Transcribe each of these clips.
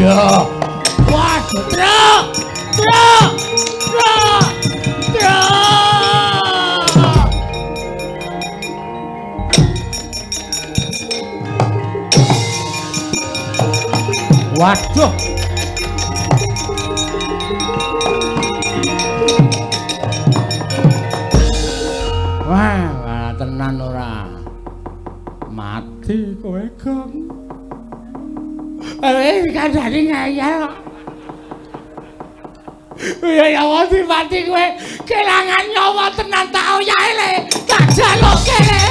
Waduh. Waduh, truk. Truk. Truk. Truk. Waduh. Wah, tenan ora. Mati kowe, Gong. Kandhane ngeyel kok. Ya mati kowe kelangan nyawa tenan tak oyahe le. Tak jaloke le.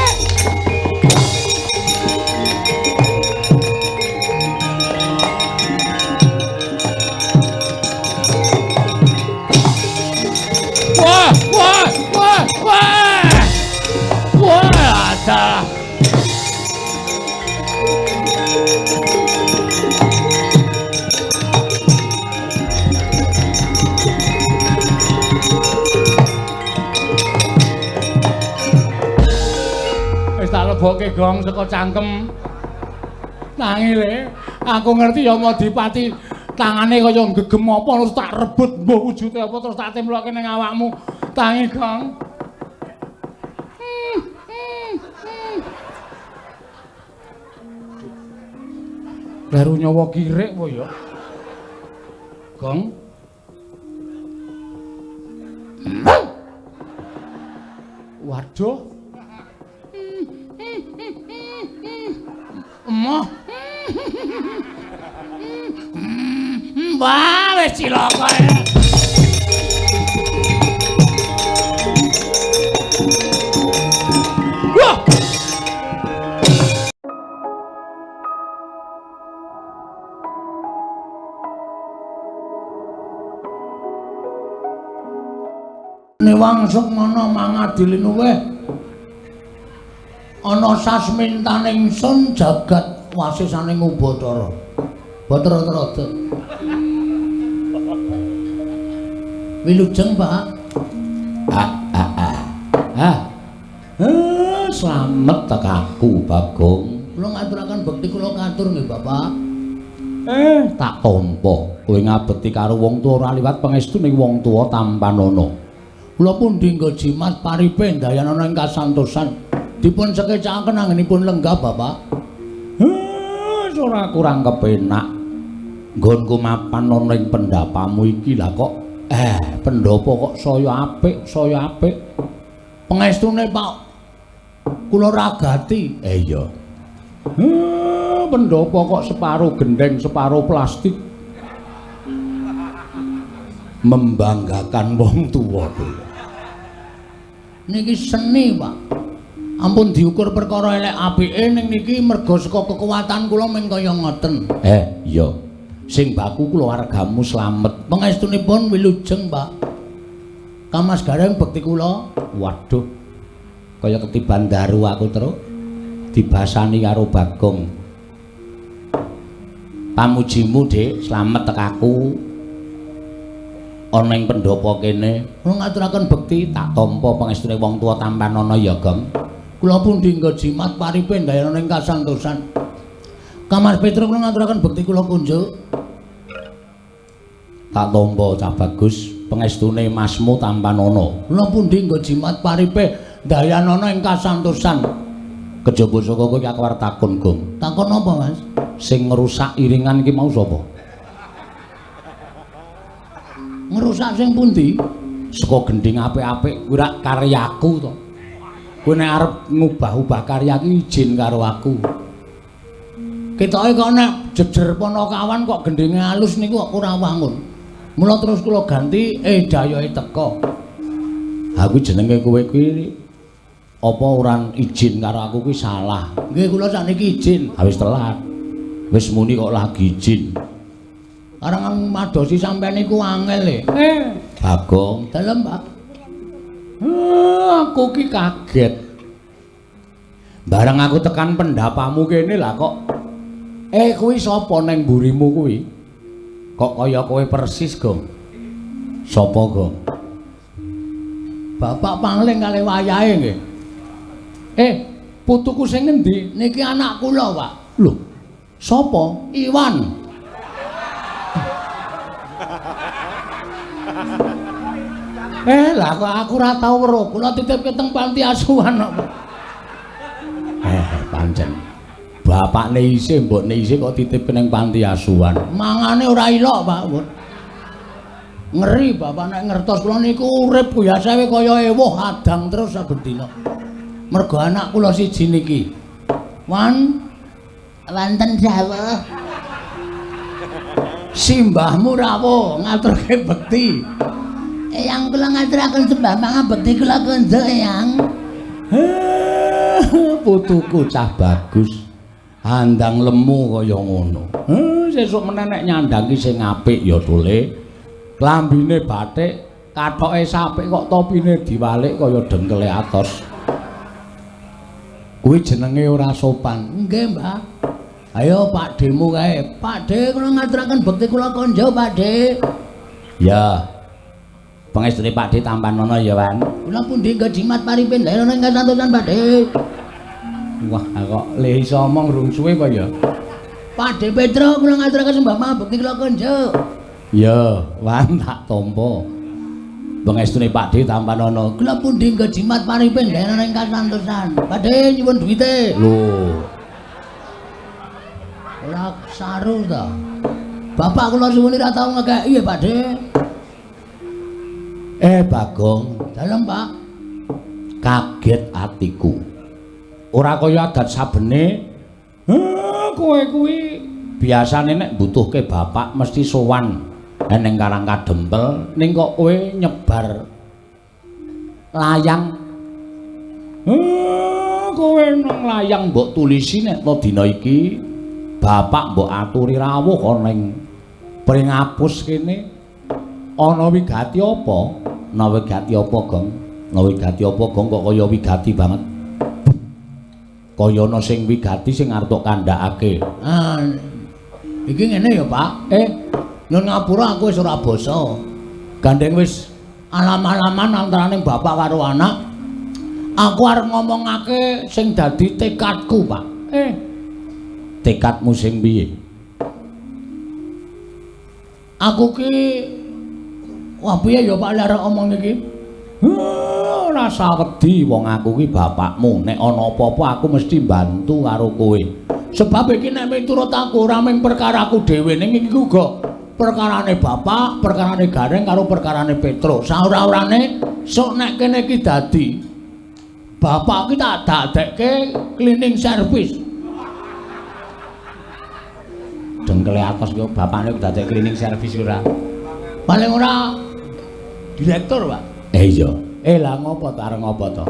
Wah, wah, wah, wah. Wah, ada. Wis tak lebokke Gong saka cangkem. Nanging le, aku ngerti ya Madipati tangane kaya gegem apa terus tak rebut mbah wujude apa terus tak temlokke ning awakmu. Tangi Gong. Baru nyawa kirik apa ya? Gong. Waduh. Emoh. Wah, wis cilaka ya. Wah. Niwangsuk mana mangadili nuweh. Ana sasmintaning sun jagat wasisaning Ubatara. Bathara-trata. Wilujeng, Pak. Slamet tekaku, Bagong. Kula ngaturaken bekti kula katur nggih, Bapak. Tak tampa kowe ngabekti karo wong tuwa ora liwat pangestu ning wong tuwa tampanana. Kula pun dinggo jimat paripe ndayanana ing kasantosan. Dipun sekecakaken anggenipun lenggah, Bapak. Ora kurang kepenak. Nggonku mapan ana ing pendapamu iki lah kok pendopo kok saya apik. Pangestune Pak kula ragati. Iya. Pendopo kok separuh gendeng, separuh plastik. Membanggakan wong tuwa. Niki seni, Pak. Ampun diukur perkara elek apike ning niki merga saka kekuatan kula mung kaya ngoten. Iya. Sing baku kula wargamu slamet. Pangestunipun wilujeng, Pak. Kamas gareng bekti kula. Waduh. Kaya ketiban daru aku terus dibasani karo Bagong. Pamujimu, Dik, slamet tekaku. Ana ing pendopo kene. Kula ngaturaken bekti tak tampa pangestune wong tuwa tampanana ya, Gong. Kula pun dinggo jimat paripe ndayanana ing kasantosan. Kamas Petruk kula ngaturaken bekti kula kunjuk. Tak tampa Cah Bagus pangestune Masmu tampanana. Kula pun dinggo jimat paripe ndayanana ing kasantosan. Kejaba saka kowe aku arep takon, Gong. Takon apa, Mas? Sing ngrusak iringan iki mau sapa? Ngerusak sing pundi? Saka gending apik-apik kuwi rak karyaku to. Kowe nek arep ngubah-ubah karya iki izin karo aku. Ketoke kok nek jejer Panakawan kok gendinge alus niku kok ora wangun. Mula terus kula ganti dayoe teka. Ha kuwi jenenge kowe kuwi apa ora izin karo aku kuwi salah. Nggih kula sakniki izin. Ha wis telat. Wis muni kok lagi izin. Arang madosi sampean niku angel e. Bagong, dalem, Pak. Aku ki kaget. Bareng aku tekan pendapamu kene lah kok. Kuwi sapa neng mburimu kuwi? Kok kaya kowe persis, Gong? Sapa, Gong? Bapak Pangling kali wayahe nggih. Putuku sing endi? Niki anak kula, Pak. Lho, sapa? Iwan. Lah kok aku ora tau weruh, kula titipke teng panti asuhan kok. Pancen. Bapakne isih, mbokne isih kok titipke ning panti asuhan. Mangane ora ilok, Pak. Ngeri bapak nek ngertos kula niku urip biasae kaya ewuh adang terus saben dina. Mergo anak kula siji niki. Wonten dawuh. Simbahmu rawuh ngaturke bekti. Eyang kula ngaturaken sembah pangabekti kula kandha Eyang. Putuku cah bagus. Andang lemu kaya ngono. Sesuk meneh nek nyandangi sing apik ya tole. Klambine bathik, kathoke sapik kok topine diwalik kaya dengkele atos. Kuwi jenenge ora sopan. Nggih, Mbah. Ayo Pak Demu kae. Pak De kula ngaturaken bekti kula kandha, Pak De. Ya. Pangestune Pak De Tampanono ya, Wan. Kula pundi nggo jimat paripin lha ning kasantosan Pak De. Wah, kok le iso omong rung suwe kok ya. Pak De Petro kula ngaturaken sembah bekti kula kandha. Ya, Wan tak tampa. Pangestune Pak De Tampanono. Kula pundi nggo jimat paripin lha ning kasantosan. Pak De nyuwun duwite. Lho. Ora saru ta. Bapak kula suwun ora tau ngekeki ya, Pak De. Bagong, dalem, Pak. Kaget atiku. Ora kaya adat sabene. Kowe kuwi biasane nek butuhke bapak mesti sowan ning Karang Kadempel, ning kok kowe nyebar layang. Kowe nang layang mbok tulisi nek to dina iki bapak mbok aturi rawuh ana ning Pringapus kene. Ana wigati apa? Ana wigati apa, Gong? Ana wigati apa, Gong, kok kaya wigati banget? Kaya ana sing wigati sing arep kandhakake. Iki ngene ya, Pak. Nyun ngapura aku wis ora basa. Gandeng wis alam-alaman antaraning bapak karo anak. Aku arep ngomongake sing dadi tekadku, Pak. Tekadmu sing piye? Aku ki wah piye ya Pak arek omong iki? Ora sawedi wong aku ki bapakmu. Nek ana apa-apa aku mesti bantu karo kowe. Sebab iki nek miturut aku ora mung perkaraku dhewe ning iki uga perkarane bapak, perkarane Gareng karo perkarane Petro. Saora-orane sok nek kene iki dadi bapak ki tak dadekke cleaning service. Dengkele atas kok bapakne dadek cleaning service ora. Paling ora direktur, Pak. Iya. Lah ngopo to arep ngopo to?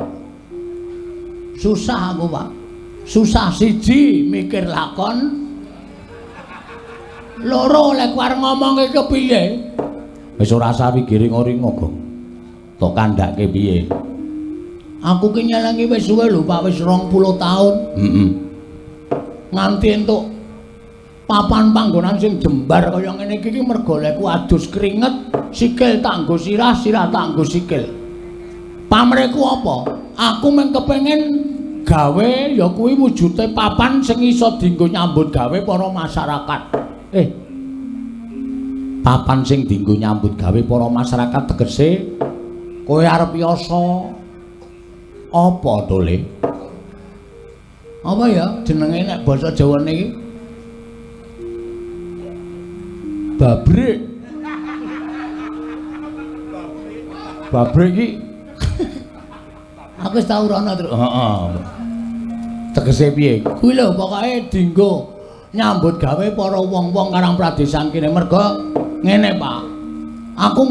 Susah aku, Pak. Susah siji mikir lakon. Loro lek arep ngomongke kepiye? Wis ora usah wigiring-oringo, Gong. Tok kandhake piye? Aku ki nyelengi wis suwe lho, Pak, wis 20 taun. Nganti entuk papan panggonan sing jembar kaya ngene iki mergo lekku adus keringet, sikil tak nggo sirah, sirah tak nggo sikil. Pamreku apa? Aku mung kepengin gawe ya kuwi wujude papan sing iso dienggo nyambut gawe para masyarakat. Papan sing dienggo nyambut gawe para masyarakat tegese kowe arep yasa apa to, Le? Apa ya jenenge nek basa Jawane iki? Babrik. Babrik iki aku wis tau rono terus. Heeh. Tegese piye? Kuwi lho pokoke dienggo nyambut gawe para wong-wong Karang Pradesan kene merga ngene, Pak. Aku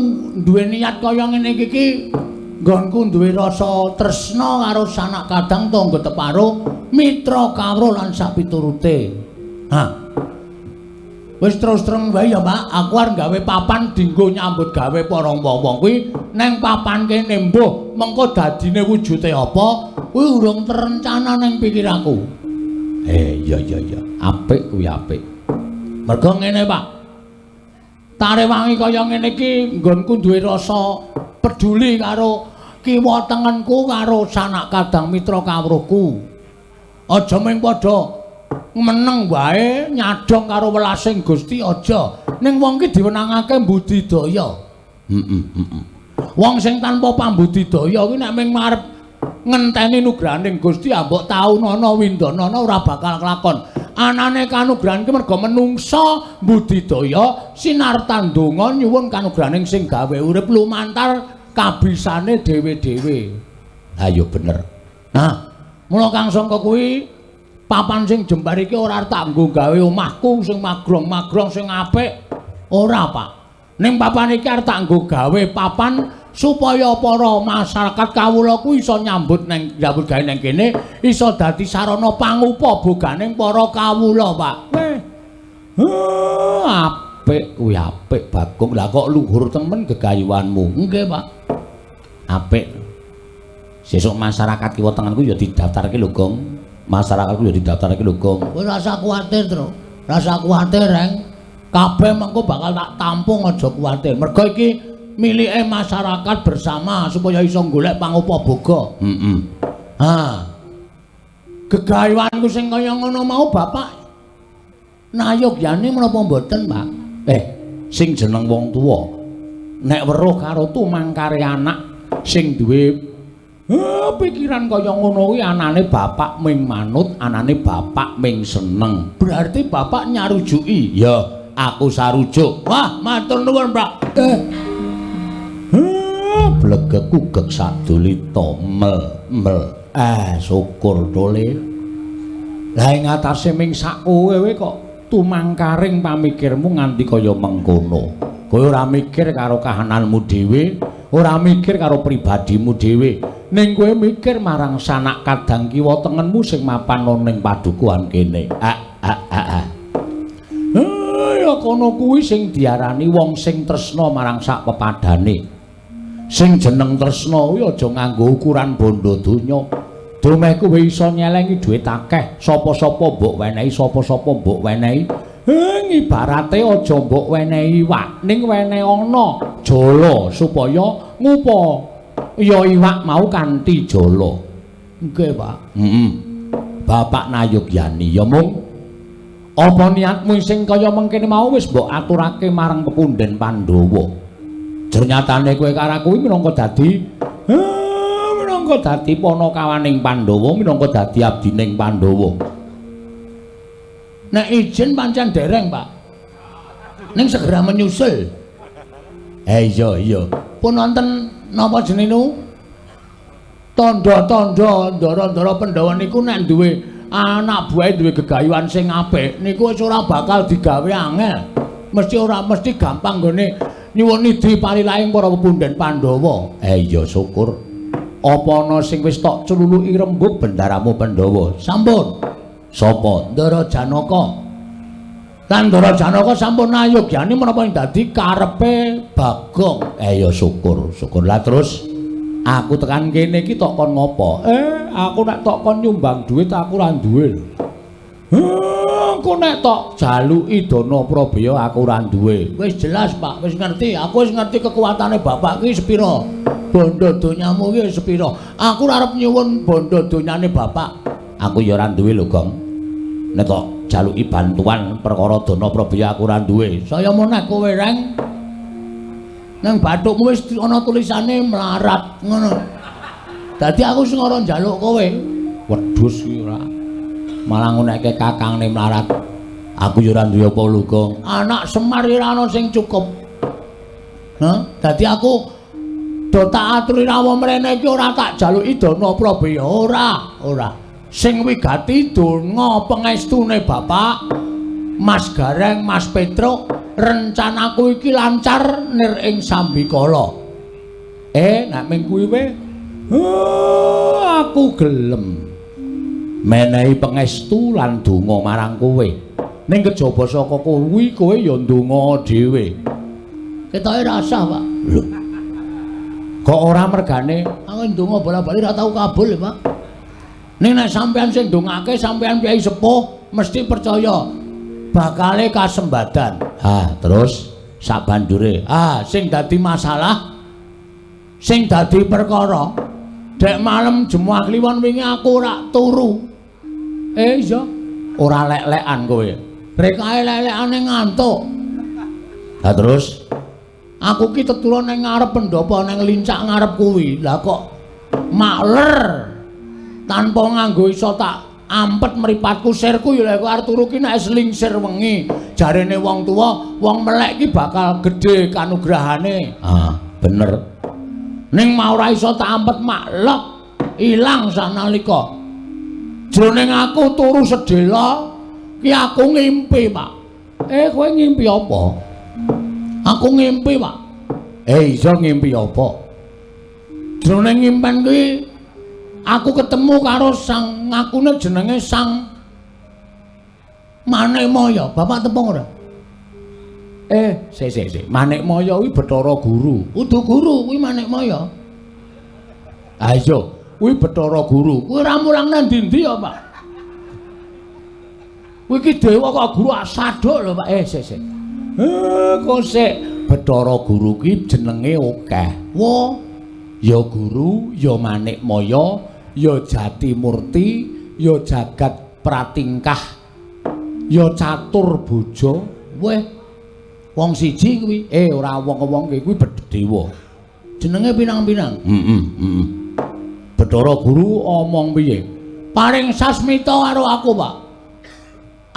duwe niat kaya ngene iki nggonku duwe rasa tresna karo sanak kadang tangga teparo, mitra kawruh lan sapiturute. Wis terus terang wae ya, Pak. Aku arep gawe papan dienggo nyambut gawe para wong-wong kuwi neng papan kene mbuh mengko dadine wujude apa kuwi urung terencana ning pikiranku. Iya. Apik kuwi apik. Mergo ngene, Pak. Tarewangi kaya ngene iki nggonku duwe rasa peduli karo kiwa tengenku karo sanak kadang mitra kawruhku. Aja mung padha meneng wae nyadong karo welasing Gusti aja. Ning wong ki diwenangake budidaya. Wong sing tanpa pambudidaya kuwi nek mung marep ngenteni nugrahaning Gusti mbok taunana windanana ora bakal kelakon. Anane kanugrahan ki merga menungsa budidaya sinartan donga nyuwun kanugrahaning sing gawe urip lumantar kabisane dhewe-dhewe. Ha ya bener. Nah, mula Kang Sangka kuwi papan sing jembar iki ora tak nggo gawe omahku sing magrong-magrong sing apik. Ora, Pak. Ning papan iki arep tak nggo gawe papan supaya para masyarakat kawula ku iso nyambut gawe nang kene iso dadi sarana pangupa boganing para kawula, Pak. Apik kuwi apik Bagong. Lah kok luhur temen gegayuhanmu. Nggih, Pak. Apik. Sesuk masyarakat kiwa tengenku ya didaftarke lho, Gong. Masyarakatku ya didaftarke lho, Gong. Kowe rasa kuwatir, Tru. Rasa kuwatir, Reng. Kabeh mengko bakal tak tampung aja kuwatir. Mergo iki milike masyarakat bersama supaya iso golek pangupa boga. Gegayuhanku sing kaya ngono mau Bapak nayogyane menapa mboten, Pak? Sing jeneng wong tuwa nek weruh karo tumangkare anak sing duwe pikiran kaya ngono kuwi anane bapak ming manut, anane bapak ming seneng. Berarti bapak nyarujuki. Ya, aku sarujuk. Wah, matur nuwun, Pak. Blegek-ugek sadulita mel. Syukur dole. Lah ing atase ming sak kowe kok tumangkaring pamikirmu nganti kaya mengkono. Kowe ora mikir karo kahananmu dhewe, ora mikir karo pribadimu dhewe, ning kowe mikir marang sanak kadang kiwa tengenmu sing mapan ning padukuhan kene. Ya kono kuwi sing diarani wong sing tresna marang sak pepadane. Sing jeneng tresna kuwi aja nganggo ukuran bondo donya. Domeh kowe iso nyelengi dhuwit akeh, sapa-sapa mbok wenehi, sapa-sapa mbok wenehi. Ibarate aja mbok wenehi iwak, ning wenehi ana jala supaya ngupa ya iwak mau kanthi jala. Nggih, Pak. Bapak nayogyani ya mung apa niatmu sing kaya mengkene mau wis mbok aturake marang pepundhen Pandhawa. Ternyatane kowe karo kuwi minangka dadi panakawaning Pandhawa, minangka dadi abdining Pandhawa. Nek izin pancen dereng, Pak. Ning segera menyusul. Iya. Pun wonten napa jenenge? Tandha-tandha ndara-ndara Pandhawa niku nek duwe anak buahe duwe gegayuhan sing apik niku wis ora bakal digawe angel. Mesti gampang nggone nyuwun idhi palilaing para pepundhen Pandhawa. Iya syukur. Apa ana sing wis tok cululuki rembug bendaramu Pandhawa? Sampun. Sapa? Ndara Janaka. Lan Ndara Janaka sampun nayogyani menapa ing dadi karepe Bagong. Iya syukur. Lah terus aku tekan kene iki tok kon ngopo? Aku nek tok kon nyumbang dhuwit aku ora duwe lho. Aku nek tok jaluki dana Prabaya aku ora duwe. Wis jelas, Pak, wis ngerti. Aku wis ngerti kekuatane bapak ki sepira. Bondo donyamu ki sepira. Aku arep nyuwun bondo donyane bapak. Aku ya ora duwe lho, Gong. Nek tok jaluki bantuan perkara dana Prabaya aku ora duwe. Saya meneh kowe, Reng. Nang bathukmu wis ana tulisane melarat ngono. Dadi aku sing ora njaluk kowe. Wedhus iki ora. Malah nguneke kakangne melarat. Aku ya ora duwe apa lho, Gong. Anak Semar ora ana sing cukup. Dadi aku do tak aturi rawuh mrene iki ora tak jaluki dana Prabaya, ora. Sing wigati donga pangestune Bapak, Mas Gareng, Mas Petruk, rencanaku iki lancar nir ing sambikala. Nek ming kuwi aku gelem menehi pangestu lan donga marang kowe. Ning kejaba saka kuwi kowe ya ndonga dhewe. Ketoke rasah, Pak. Lho. Kok ora mergane aku ndonga bola-bali ora tau kabul, Pak. Ning nek sampean sing ndongake sampean Kyai Sepuh mesti percaya bakale kasembadan. Terus sakbanjure. Sing dadi masalah, sing dadi perkara, dek malem Jemuah Kliwon wingi aku ora turu. Iya, ora lek-lekan kowe. Rek ae lek-lekane ngantuk. Terus Aku ki teturon ning ngarep pendopo ning lincak ngarep kuwi. Lah kok makler tanpa nganggo iso tak ampet mripatku sirku ya lek arep turu ki nek slingsir wengi. Jarene wong tuwa, wong melek ki bakal gedhe kanugrahane. Ah, bener. Ning mau ora iso tak ampet maklek ilang sanalika. Jroning aku turu sedhela ki aku ngimpi, Pak. Kowe ngimpi apa? Aku ngimpi, Pak. Iso ngimpi apa? Jroning ngimpen kuwi aku ketemu karo sang ngakune jenenge Sang Manikmaya. Bapak tepung ora? Sik. Manikmaya kuwi Bathara Guru. Udu guru kuwi Manikmaya. Ah iya, kuwi Bathara Guru. Kuwi ora mulang nang ndi-ndi ya, Pak? Kuwi ki dewa kok guru asaduk lho, Pak. Sik. Kok sik Bathara Guru ki jenenge akeh. Wo, ya guru, ya Manikmaya, ya Jatimurti, ya Jagat Pratingkah, ya Catur Boja. Weh, wong siji kuwi. Ora wong-wong kuwi dewa. Jenenge pinang-pinang. Bathara Guru omong piye? Paring sasmita karo aku, Pak.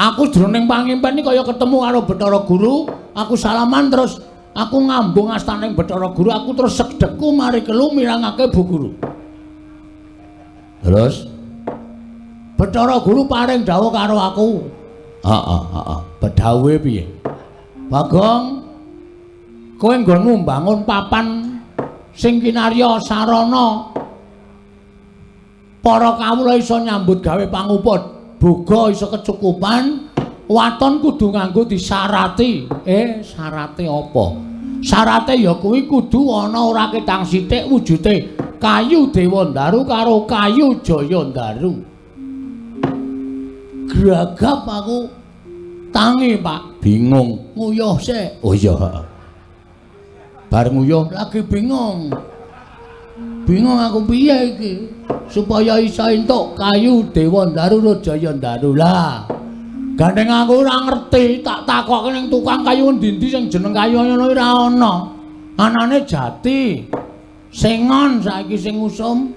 Aku jroning pangimpen iki kaya ketemu karo Bathara Guru, aku salaman terus aku ngambung astaning Bathara Guru, aku terus segdeku mari kelu mirangake Bu Guru. Terus Bathara Guru paring dawuh karo aku. Heeh. Bedhawe piye? Bagong, kowe nggonmu mbangun papan sing kinarya sarana para kawula iso nyambut gawe panguput. Boga iso kecukupan, waton kudu nganggo disarati. Sarate apa? Sarate ya kuwi kudu ana ora ketang sithik wujude kayu Dewandaru karo kayu Jayandaru. Gragap aku tangi, Pak. Bingung. Nguyuh sik. Oh iya, heeh. Bar nguyuh lagi bingung. Bingung aku piye iki supaya iso entuk kayu Dewandaru karo Jayandaru. Lah gandeng aku ora ngerti, tak takokke ning tukang kayu endi-endi sing jeneng kayu ngono ora ana. Anane jati. Sengon saiki sing usum.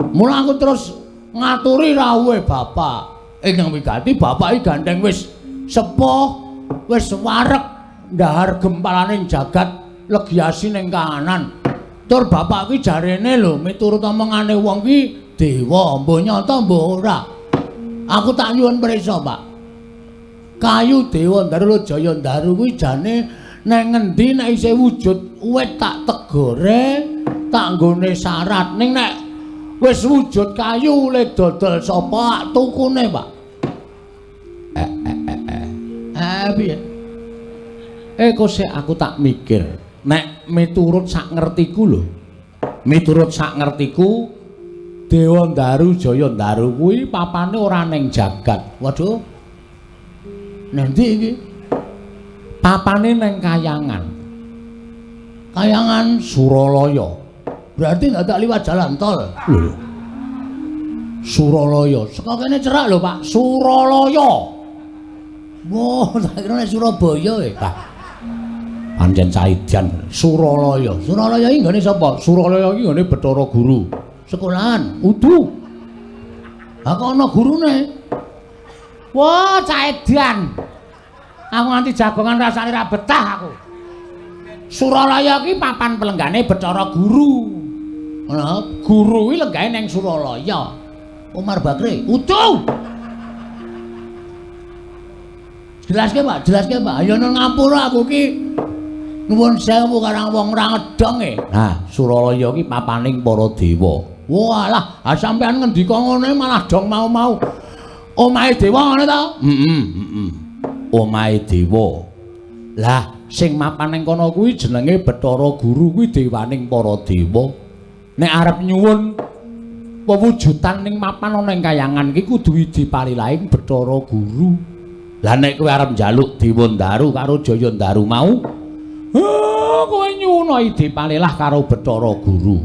Mula aku terus ngaturi rawuhe bapak. Ingkang wigati bapak iki gandeng wis sepuh, wis wareg ndahar gempalaning jagat legiasi ning kahanan. Tur bapak ki jarene lho miturut omongane wong ki dewa, mbok nyata mbok ora. Aku tak nyuwun prisa, Pak. Kayu Dewandaru Jayandaru kuwi jane nang ngendi nek isih wujud wit tak tegore, tak nggone syarat. Ning nek wis wujud kayu le dodol sapa tukune, Pak? Piye? Kok sik aku tak mikir. Nek miturut sak ngertiku lho. Miturut sak ngertiku Dewandaru Jayandaru kuwi papane ora ning jagat. Waduh. Nendi iki? Papane ning Kayangan. Kayangan Suralaya. Berarti ndak liwat jalan tol. Lho. Suralaya. Saka kene cerak lho, Pak. Suralaya. Wah, tak kira nek Surabaya Pak. Pancen Caidan Suralaya. Suralaya iki nggone sapa? Suralaya iki nggone Bathara Guru. Sekolahan, udu. Ha kok ana gurune? Wah, Caidan. Aku nganti jagongan rasane ra betah aku. Suralaya iki papan pelenggane Bathara Guru. Ana guru kuwi lenggane ning Suralaya. Umar Bakri, udu. Jelaske, Pak, ayo nang ngapura aku ki. Nuwun sewu karang wong ora ngedong e. Nah, Suralaya ki papaning para dewa. Walah, sampean ngendika ngene malah dong mau-mau. Omahe dewa ngene ta? Omahe dewa. Lah, sing mapan ning kono kuwi jenenge Bathara Guru kuwi dewaning para dewa. Nek arep nyuwun pewujudan ning mapan ana ing Kayangan ki kudu diparilaing Bathara Guru. Lah nek kowe arep njaluk Dewandaru karo Jayandaru mau, kowe nyuwun dipalilah karo Bathara Guru.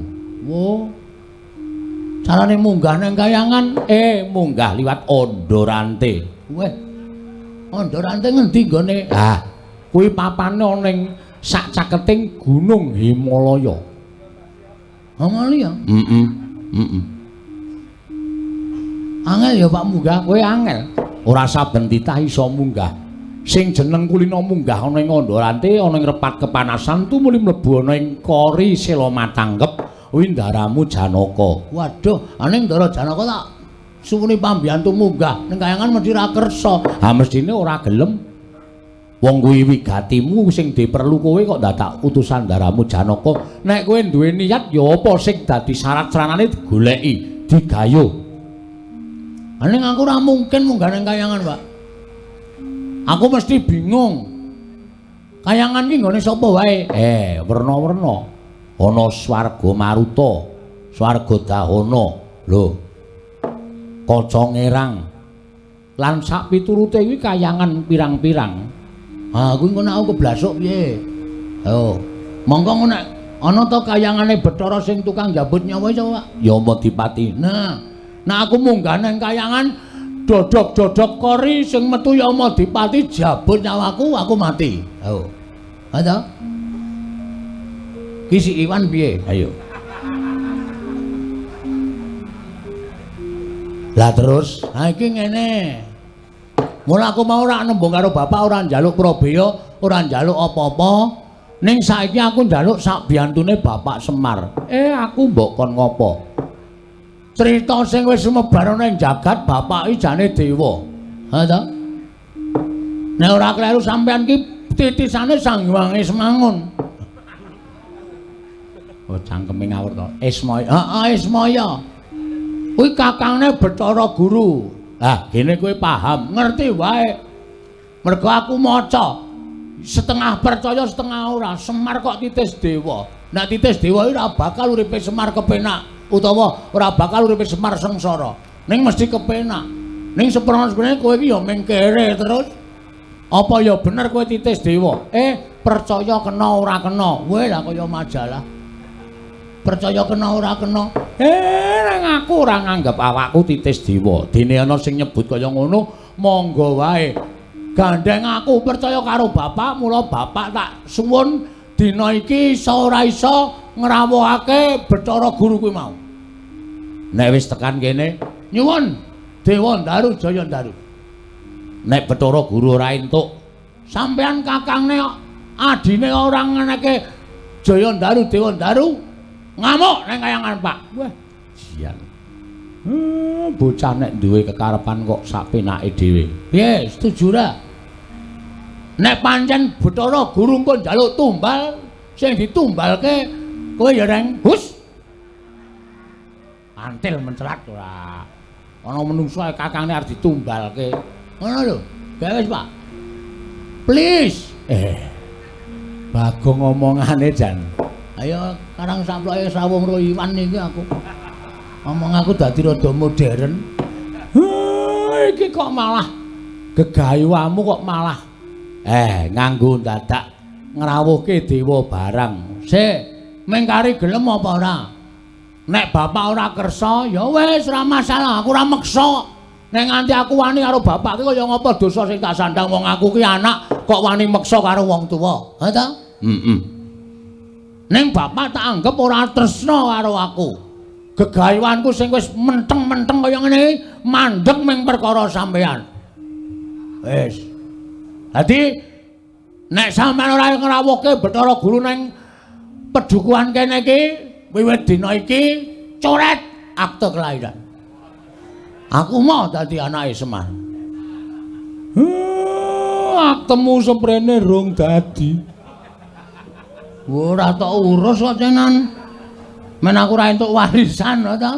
Wo. Carane munggah ning Kayangan, munggah liwat Andorante. Weh. Andorante ngendi gone? Ah, kuwi papane ana ning sak caketing Gunung Himalaya. Himalaya? Angel ya Pak munggah, kowe angel. Ora saben titah iso munggah. Sing jeneng kulina munggah ana ing Andorante, ana ing repat kepanasan tumuli mlebu ana ing kori sela matanggep Windaramu Janaka. Waduh, aning Ndara Janaka tak suwuni pambiyantu munggah ning kayangan mesti ra kersa. Ha mestine ora gelem. Wong kuwi wigatimu sing diperlu kowe kok dadak utusan Ndaramu Janaka. Nek kowe duwe niat ya apa sing dadi syarat-syaratane digoleki, digayuh. Aning aku ora mungkin munggah ning kayangan, Pak. Aku mesti bingung. Kayangan ki nggone sapa wae? Werna-werna. Ana swarga Maruta, swarga Dahana. Lho. Kaca Ngerang. Lan sak piturute kuwi kayangan pirang-pirang. Kuwi engko nek aku keblasuk piye? Ayo. Monggo ngono nek ana ta kayangane Bathara sing tukang jabut nyawa iso, Pak? Ya Madipati. Nah aku munggah nang kayangan dodok-dodok kori sing metu ya Madipati jabut nyawaku, aku mati. Ayo. Ha ta? Ki si Iwan piye? Ayo. Lah terus, iki ngene. Mula aku mau ora nembung karo bapak, ora njaluk probaya, ora njaluk apa-apa. Ning saiki aku njaluk sak biyantune Bapak Semar. Aku mbok kon ngopo? Crita sing wis sumebar ana ing jagat bapak iki jane dewa. Ha ta? Nek ora kleru sampean ki titisane Sang Hyang Ismangun. Oh cangkeme ngawur to. Ismaya. Heeh, Ismaya. Kuwi kakangne Bathara Guru. Gene kowe paham, ngerti wae. Mergo aku maca setengah percaya setengah ora. Semar kok titis dewa. Nek titis dewa ora bakal uripe Semar kepenak utawa ora bakal uripe Semar sengsara. Ning mesti kepenak. Ning seprene kowe iki ya mengkere terus. Apa ya bener kowe titis dewa? Percaya kena ora kena. Kowe lah kaya majalah. Percaya kena ora kena. Nang aku ora nganggep awakku titis dewa. Dene ana sing nyebut kaya ngono, monggo wae. Gandeng aku percaya karo bapak, mula bapak tak suwun dina iki iso ora iso ngrawuhake Bathara Guru kuwi mau. Nek wis tekan kene, nyuwun Dewa Ndaru Jaya Ndaru. Nek Bathara Guru ora entuk, sampean kakangne adine ora ngeneke Jaya Ndaru Dewa Ndaru ngamuk nang kayangan Pak. Wah, sian. Bocah nek duwe kekarepan kok sapenake dhewe. Piye, setuju ra? Nek pancen Bathara Guru pun njaluk tumbal, sing ditumbalke kowe ya reng hus. Antil mencelat ora. Ana menungso kakangne arep ditumbalke. Ngono lho. Ya wis, Pak. Please. Bagong ngomongane jan. Ayo karang samploke sawung ro Iwan iki aku. Ngomong aku dadi rada modern. Iki kok malah gegayuhmu kok malah nganggo dadak ngrawuhke dewa barang. Sik, mengkari gelem apa ora? Nek bapak ora kersa, ya wis ora masalah, aku ora meksa. Nek nganti aku wani karo bapak ki kaya ngapa dosa sing tak sandang wong aku ki anak kok wani meksa karo wong tuwa. Ha ta? Ning bapak tak anggap ora tresna karo aku. Gegayuhanku sing wis menteng-menteng kaya ngene mandeg ming perkara sampean. Wis. Dadi nek sampean ora ngrawuhke Bathara Guru ning pedukuhan kene iki wiwit dina iki coret akte kelahiran. Aku mau dadi anake Semar. Aktemu semprene rong dadi. Ora tok urus kok tenan. Men aku ora entuk warisan ta.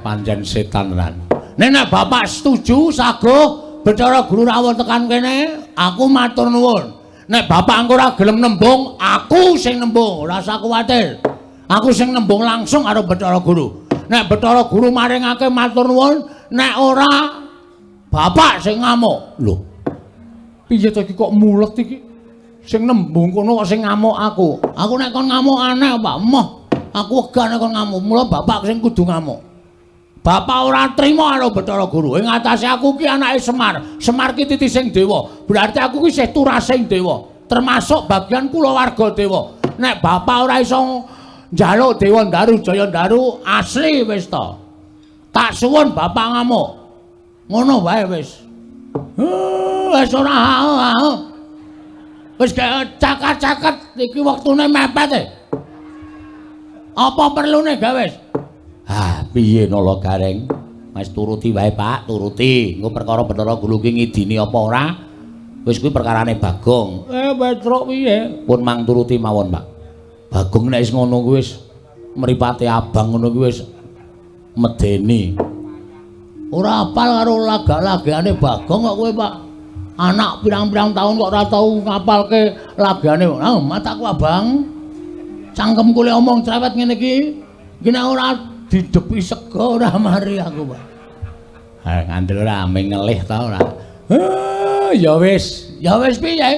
Pancen setan tenan. Nek bapak setuju saguh Bathara Guru rawuh tekan kene, aku matur nuwun. Nek bapak engko ora gelem nembung, aku sing nembung, ora usah kuwatir. Aku sing nembung langsung karo Bathara Guru. Nek Bathara Guru maringake matur nuwun, nek ora bapak sing ngamuk. Lho. Piye to iki kok mulet iki? Sing nembung kono kok sing ngamuk aku. Aku nek kon ngamuk aneh, Pak. Emoh. Aku wegah nek kon ngamuk. Mula bapak sing kudu ngamuk. Bapak ora trima karo Bathara Guru. Ing atase aku ki anake Semar. Semar ki titising dewa. Berarti aku ki isih turasing dewa. termasuk bagian kulawarga Dewa. Nek bapak ora iso njaluk Dewa Ndaru Jaya Ndaru asli wis to. Tak suwun bapak ngamuk. Ngono wae wis. Wis ora wis caket-caket iki wektune mepet e. Apa perlune gawe? Piye Nala Gareng? Mas turuti wae Pak, turuti. Engko perkara Bathara Guru ki ngidini apa ora? Wis kuwi perkarane Bagong. Petruk piye? Pun mang turuti mawon, Pak. Bagong nek wis ngono kuwi wis mripate abang ngono kuwi wis medeni. Ora apal karo laga-lagane Bagong kok kowe, Pak. Anak pirang-pirang tahun kok ora tau ngapalke lagane. Mataku abang. Cangkemku le omong cerewet ngene iki. Iki nek ora didepi sego ora mari aku, Pak. Ngandel ora mengelih ta ora. Ya wis piye?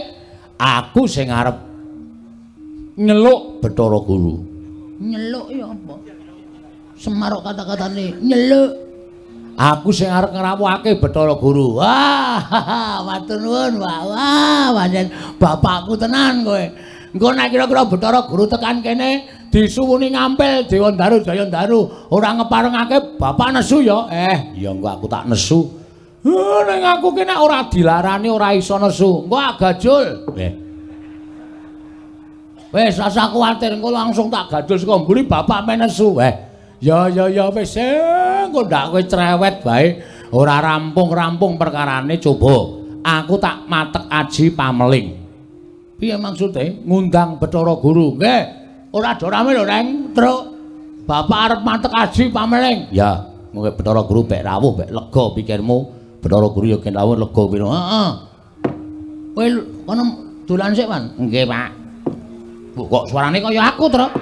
Aku sing arep nyeluk Bathara Guru. Nyeluk ya apa? Semarok kata-katane nyeluk. Aku sing arep ngrawuhake Bathara Guru. Wah, matur nuwun, Pak. Wah, pancen bapakku tenan kowe. Engko nek kira-kira Bathara Guru tekan kene disuwuni ngampil Dewa Ndaru Jaya Ndaru ora ngeparengake bapak nesu ya. Ya engko aku tak nesu. Ning aku ki nek ora dilarani ora iso nesu. Engko agajul. Wis asa kuwatir engko langsung tak gadul saka mburi bapak men nesu. Ya wis engko ndak kowe cerewet bae. Ora rampung-rampung perkarane coba. Aku tak matek aji pameling. Piye maksude ngundang Bathara Guru? Nggih. Ora do rame lho, Reng. Truk. Bapak arep matek aji pameling. Ya, mengke Bathara Guru bek rawuh, bek lega pikirmu. Bathara Guru ya ken rawuh lega pira. Heeh. Kowe kono dolan sik, Pan? Nggih, Pak. Kok suarane kaya aku, Truk?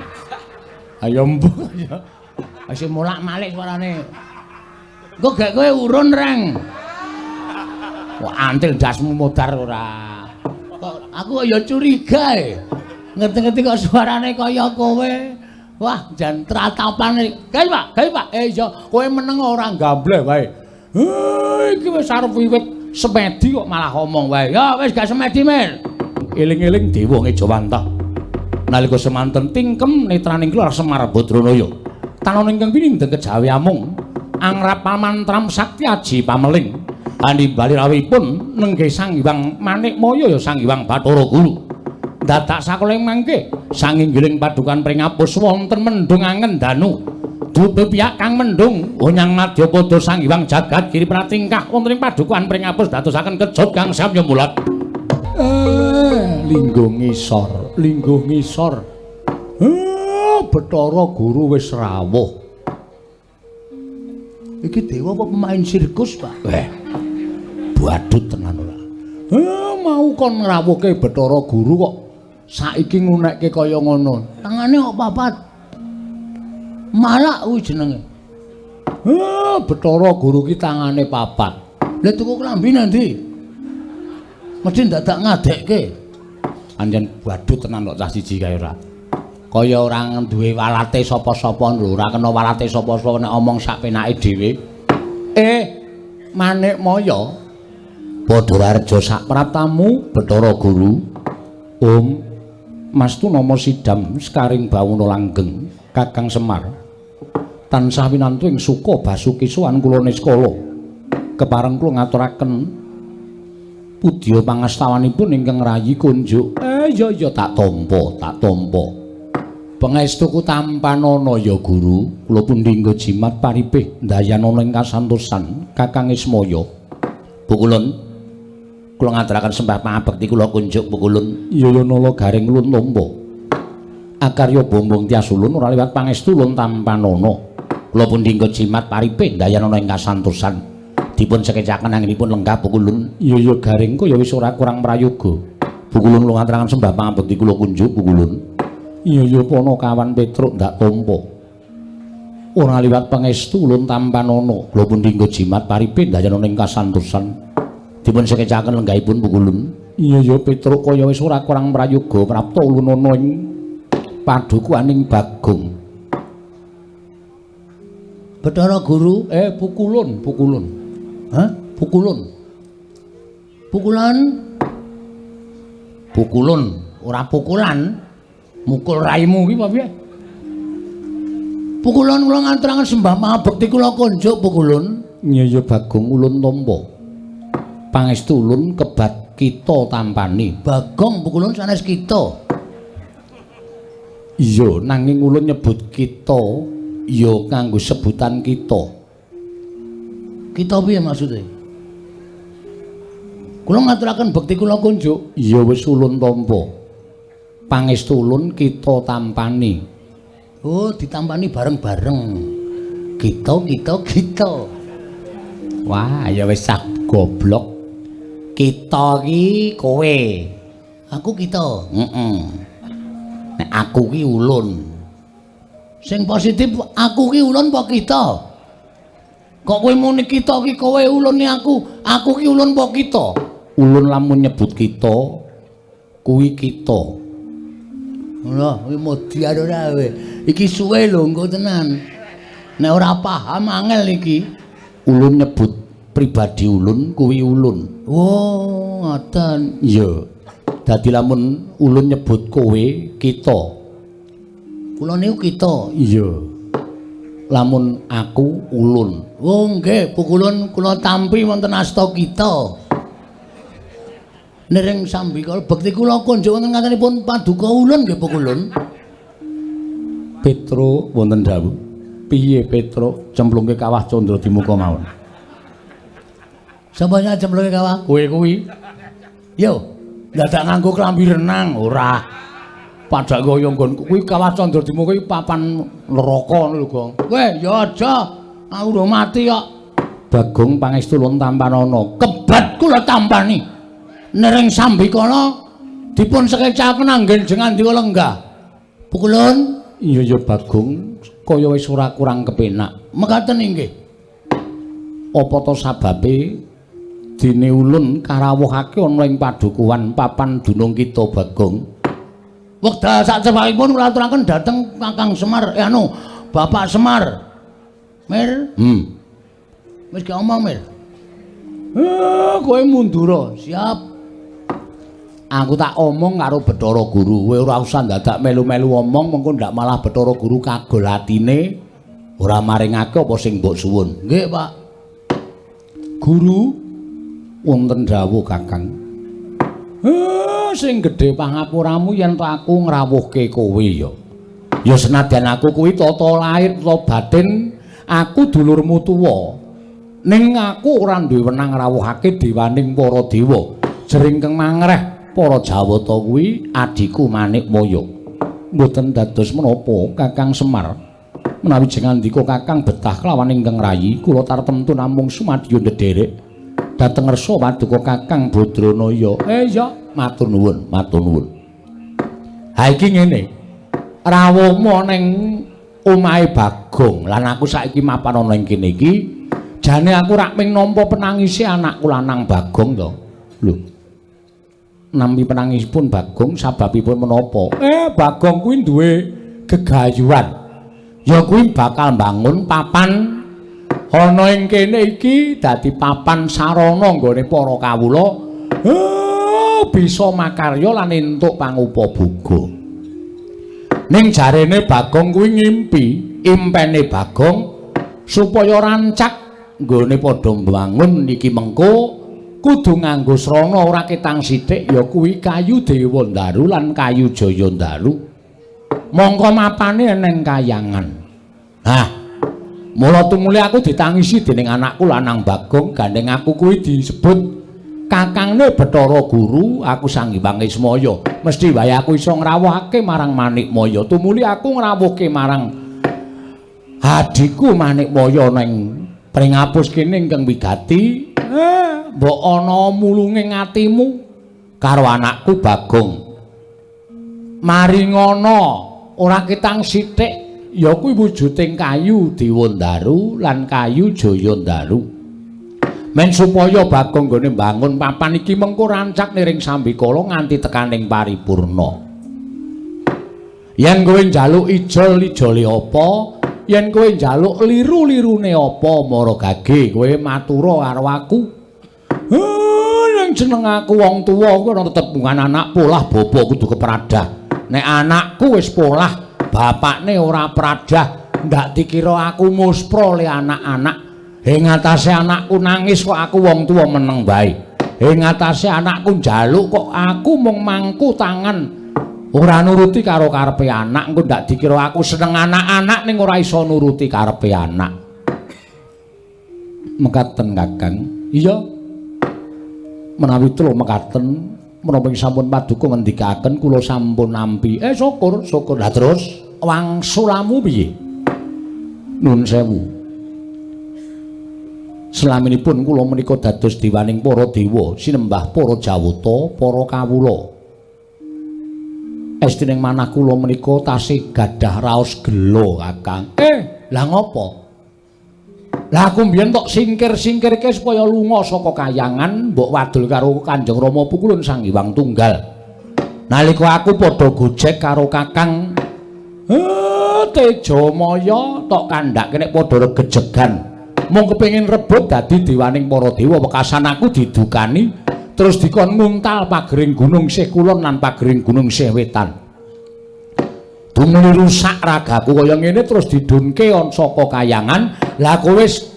Ayo mbok ya. Wis mulak-malik suarane. Engko gek kowe urun, Reng. Wah, antil dasmu modar ora. Kok aku ya curiga e. Ngerti-ngerti kok suarane kaya kowe. Wah, jan tratapane. Gawe, Pak. Iya, kowe meneng ora gambleh wae. Iki wis arep wiwit semedi kok malah ngomong wae. Ya wis gak semedi, men. Eling-eling Dewa Ngejawantah. Nalika semanten tingkem netraning kula Semar Badranaya. Tanana ingkang pinindeng kejawi amung angrap pamantram sakti aji pameling. Andi bali rawuhipun nenggih Sang Hyang Manikmaya ya Sang Hyang Bathara Guru. Dadak sakuling mangke sanginggiling padukan pringapus wonten mendung angen danu. Dupe piyak kang mendung onyang madyapada Sang Hyang Jagat Giri Pratingkah wonten ing padukan pringapus dadosaken kejot kang samya mulat. Linggo ngisor. Bathara Guru wis rawuh. Iki dewa apa pemain sirkus, Pak? Badut tenan ora. Mau kon ngrawuhke Bathara Guru kok saiki ngunekke kaya ngono. Tangane kok papat. Malak kuwi jenenge. Bathara Guru ki tangane papat. Lah tuku klambi nanti. Mesti dadak ngadekke. Anjen badut tenan kok cah siji kae ora. Kaya ora duwe walate sapa-sapa lho, ora kena walate sapa-sapa nek omong sak penake dhewe. Manikmaya Padhararja sak pratamu Bathara Guru. Mastu nama Sidam Sekaring Bawuna Langgeng Kakang Semar. Tansah winantu ing suka basuki sowan kula niskala. Kepareng kula ngaturaken pudya pangastawanipun ingkang rayi kunjuk. Ya tak tampa. Pangestuku tampanana ya Guru, kula pundhingga jimat paripih ndayanana ing kasantosan Kakang Ismaya. Pukulun kula ngaturaken sembah pangabekti kula kunjuk pukulun. Ya Nala Gareng Ulun tampa. Akarya bombong tias ulun ora liwat pangestu ulun tampanana. Kula pundhingga jimat paripih ndayanana ing kasantosan. Dipun sekecaken anggenipun lenggah pukulun. Ya Gareng kaya wis ora kurang prayoga. Pukulun kula ngaturaken sembah pangabekti kula kunjuk pukulun. Iya pono kawan Petruk ndak tampa. Ora liwat pangestu ulun tampanana. Kula pundhingga jimat paripih ndayanana ing kasantosan. Dipun sekecaken lenggahipun pukulun. Iya Petruk kaya wis ora kurang prayoga prapta ulun ana ing padukuaning Bagong. Bathara Guru, pukulun. Pukulan. Pukulun, ora pukulan. Mukul raimu ki apa piye? Pukulun kula ngaturaken sembah mangabekti kula konjuk Pukulun. Nyaya Bagong ulun tampa. Pangestu ulun kebat kita tampani. Bagong Pukulun sanes kita. Iya, nanging ulun nyebut kita ya kanggo sebutan kita. Kita piye maksude? Kula ngaturaken bekti kula kunjuk, ya wis ulun tampa. Pangestu ulun kita tampani. Oh, ditampani bareng-bareng. Kita. Wah, ya wis sak goblok. Kita ki kowe. Aku kita. Nek aku ki ulun. Sing positif aku ki ulun apa kita? Kok kowe muni kita ki kowe ulun aku ki ulun apa kita? Ulun lamun nyebut kita kuwi kita. Lha, kuwi modi ora kowe. Iki suwe lho engko tenan. Nek ora paham angel iki. Ulun nyebut pribadi ulun kuwi ulun. Oh, ngoten. Iya. Dadi lamun ulun nyebut kowe kita. Kula niku kita. Iya. Lamun aku ulun. Oh nggih, Pukulun kula tampi wonten asta kita. Nering sambikala bekti kula konjuk wonten ngatenipun paduka ulun nggih Pukulun. Petro wonten dawuh. Piye Petro cemplungke kawah Candra di muka mawon? Sapa sing cemplungke kawah? Kowe kuwi. Yo, dadak nganggo klambi renang ora. Padha kaya nggon kuwi kawah Candra di muka iki papan neraka lho, Gong. Kowe ya aja aku udah mati kok. Bagong pangestu ulun tampanana. Kebat kula tampani. Nering sambikala dipun sekecaken anggen jengan diwa lenggah. Pukulun, iya ya Bagong, kaya wis ora kurang kepenak. Mekaten inggih. Apa to sababe dene ulun karawuhake ana ing padukuhan papan dunung kita Bagong. Wekdal sak cepakipun kula aturaken dhateng Kakang Semar, Bapak Semar. Mir. Wis gak omong, Mir. Kowe mundur. Siap. Aku tak omong karo Bathara Guru. Kowe ora usah dadak melu-melu omong mengko ndak malah Bathara Guru kagol atine ora maringake apa sing mbok suwun. Nggih, Pak. Guru wonten dawuh, Kakang. Sing gedhe pangapuramu yen aku ngrawuhke kowe ya. Ya senadyan aku kuwi tata lair tata batin aku dulurmu tuwa. Ning aku ora duwe wenang ngrawuhake dewaning para dewa. Jering keng mangreh para Jawata kuwi adiku Manikmaya. Mboten dados menapa Kakang Semar. Menawi jengandika Kakang betah kelawan ingkang rayi, kula tartemtu namung sumadya ndederek dhateng ngersa paduka Kakang Badranaya. Ya, matur nuwun, matur nuwun. Ha iki ngene. Rawuhmu ning omahe Bagong, lan aku saiki mapan ana ing kene iki, jane aku rak ming nampa penangise anakku lanang Bagong to. Lho. Nampi penangisipun Bagong sababipun menapa? Bagong kuwi duwe gegayuhan. Ya kuwi bakal mbangun papan ana ing kene iki dadi papan sarana nggone para kawula. Bisa makarya lan entuk pangupaboga. Ning jarene Bagong kuwi ngimpi, impene Bagong supaya rancak nggone padha mbangun iki mengko kudu nganggo srana ora ketang sithik ya kuwi kayu Dewandaru lan kayu Jayandaru. Mongko mapane ning Kayangan. Mula tumuli aku ditangisi dening anakku lanang Bagong, gandeng aku kuwi disebut Kakangne Bathara Guru, aku Sanghyang Ismaya. Mesti wae aku iso ngrawuhake marang Manikmaya. Tumuli aku ngrawuhke marang adiku Manikmaya ning Pringapus kene ingkang wigati. Mbok ana mulunge atimu karo anakku Bagong. Maringana ora ketang sithik ya kuwi wujuding kayu Dewandaru lan kayu Jayandaru. Men supaya Bagong nggone mbangun papan iki mengko rancak niring sambikala nganti tekaning paripurna. Yen kowe njaluk ijol-ijole apa, yen kowe njaluk liru-lirune apa, mara gage kowe matura karo aku. Nang jeneng aku wong tuwa kuwi ora tetepungan anak polah bapa kudu kepradah. Nek anakku wis polah, bapakne ora pradah, ndak dikira aku muspra le anak-anak. Ing atase anakku nangis kok aku wong tuwa meneng bae. Ing atase anakku njaluk kok aku mung mangku tangan. Ora nuruti karo karepe anak, engko ndak dikira aku seneng anak-anak ning ora iso nuruti karepe anak. Mekaten Kakang. Iya. Menawi kula mekaten menapa sampun paduka ngendikaken kula sampun nampi. Syukur. Lah terus wangsulamu piye? Nuwun sewu. Selaminipun kula menika dados diwaning para dewa, sinembah para jawata, para kawula. Estining manah kula menika tasih gadah raos gelo, Kakang. Lah ngopo? Lah aku mbiyen tok singkir-singkirke supaya lunga saka kayangan mbok wadul karo Kanjeng Rama Pukulun Sang Hyang Tunggal. Nalika aku padha gojek karo Kakang Tejamaya tok kandhake nek padha regejegan. Mung kepengin rebut dadi dewaning para dewa, wekasan aku didukani terus dikon nguntal pagering gunung sih kulon lan pagering gunung sih wetan. Dumuni rusak ragaku kaya ngene terus didunke saka kayangan. Lah kowe wis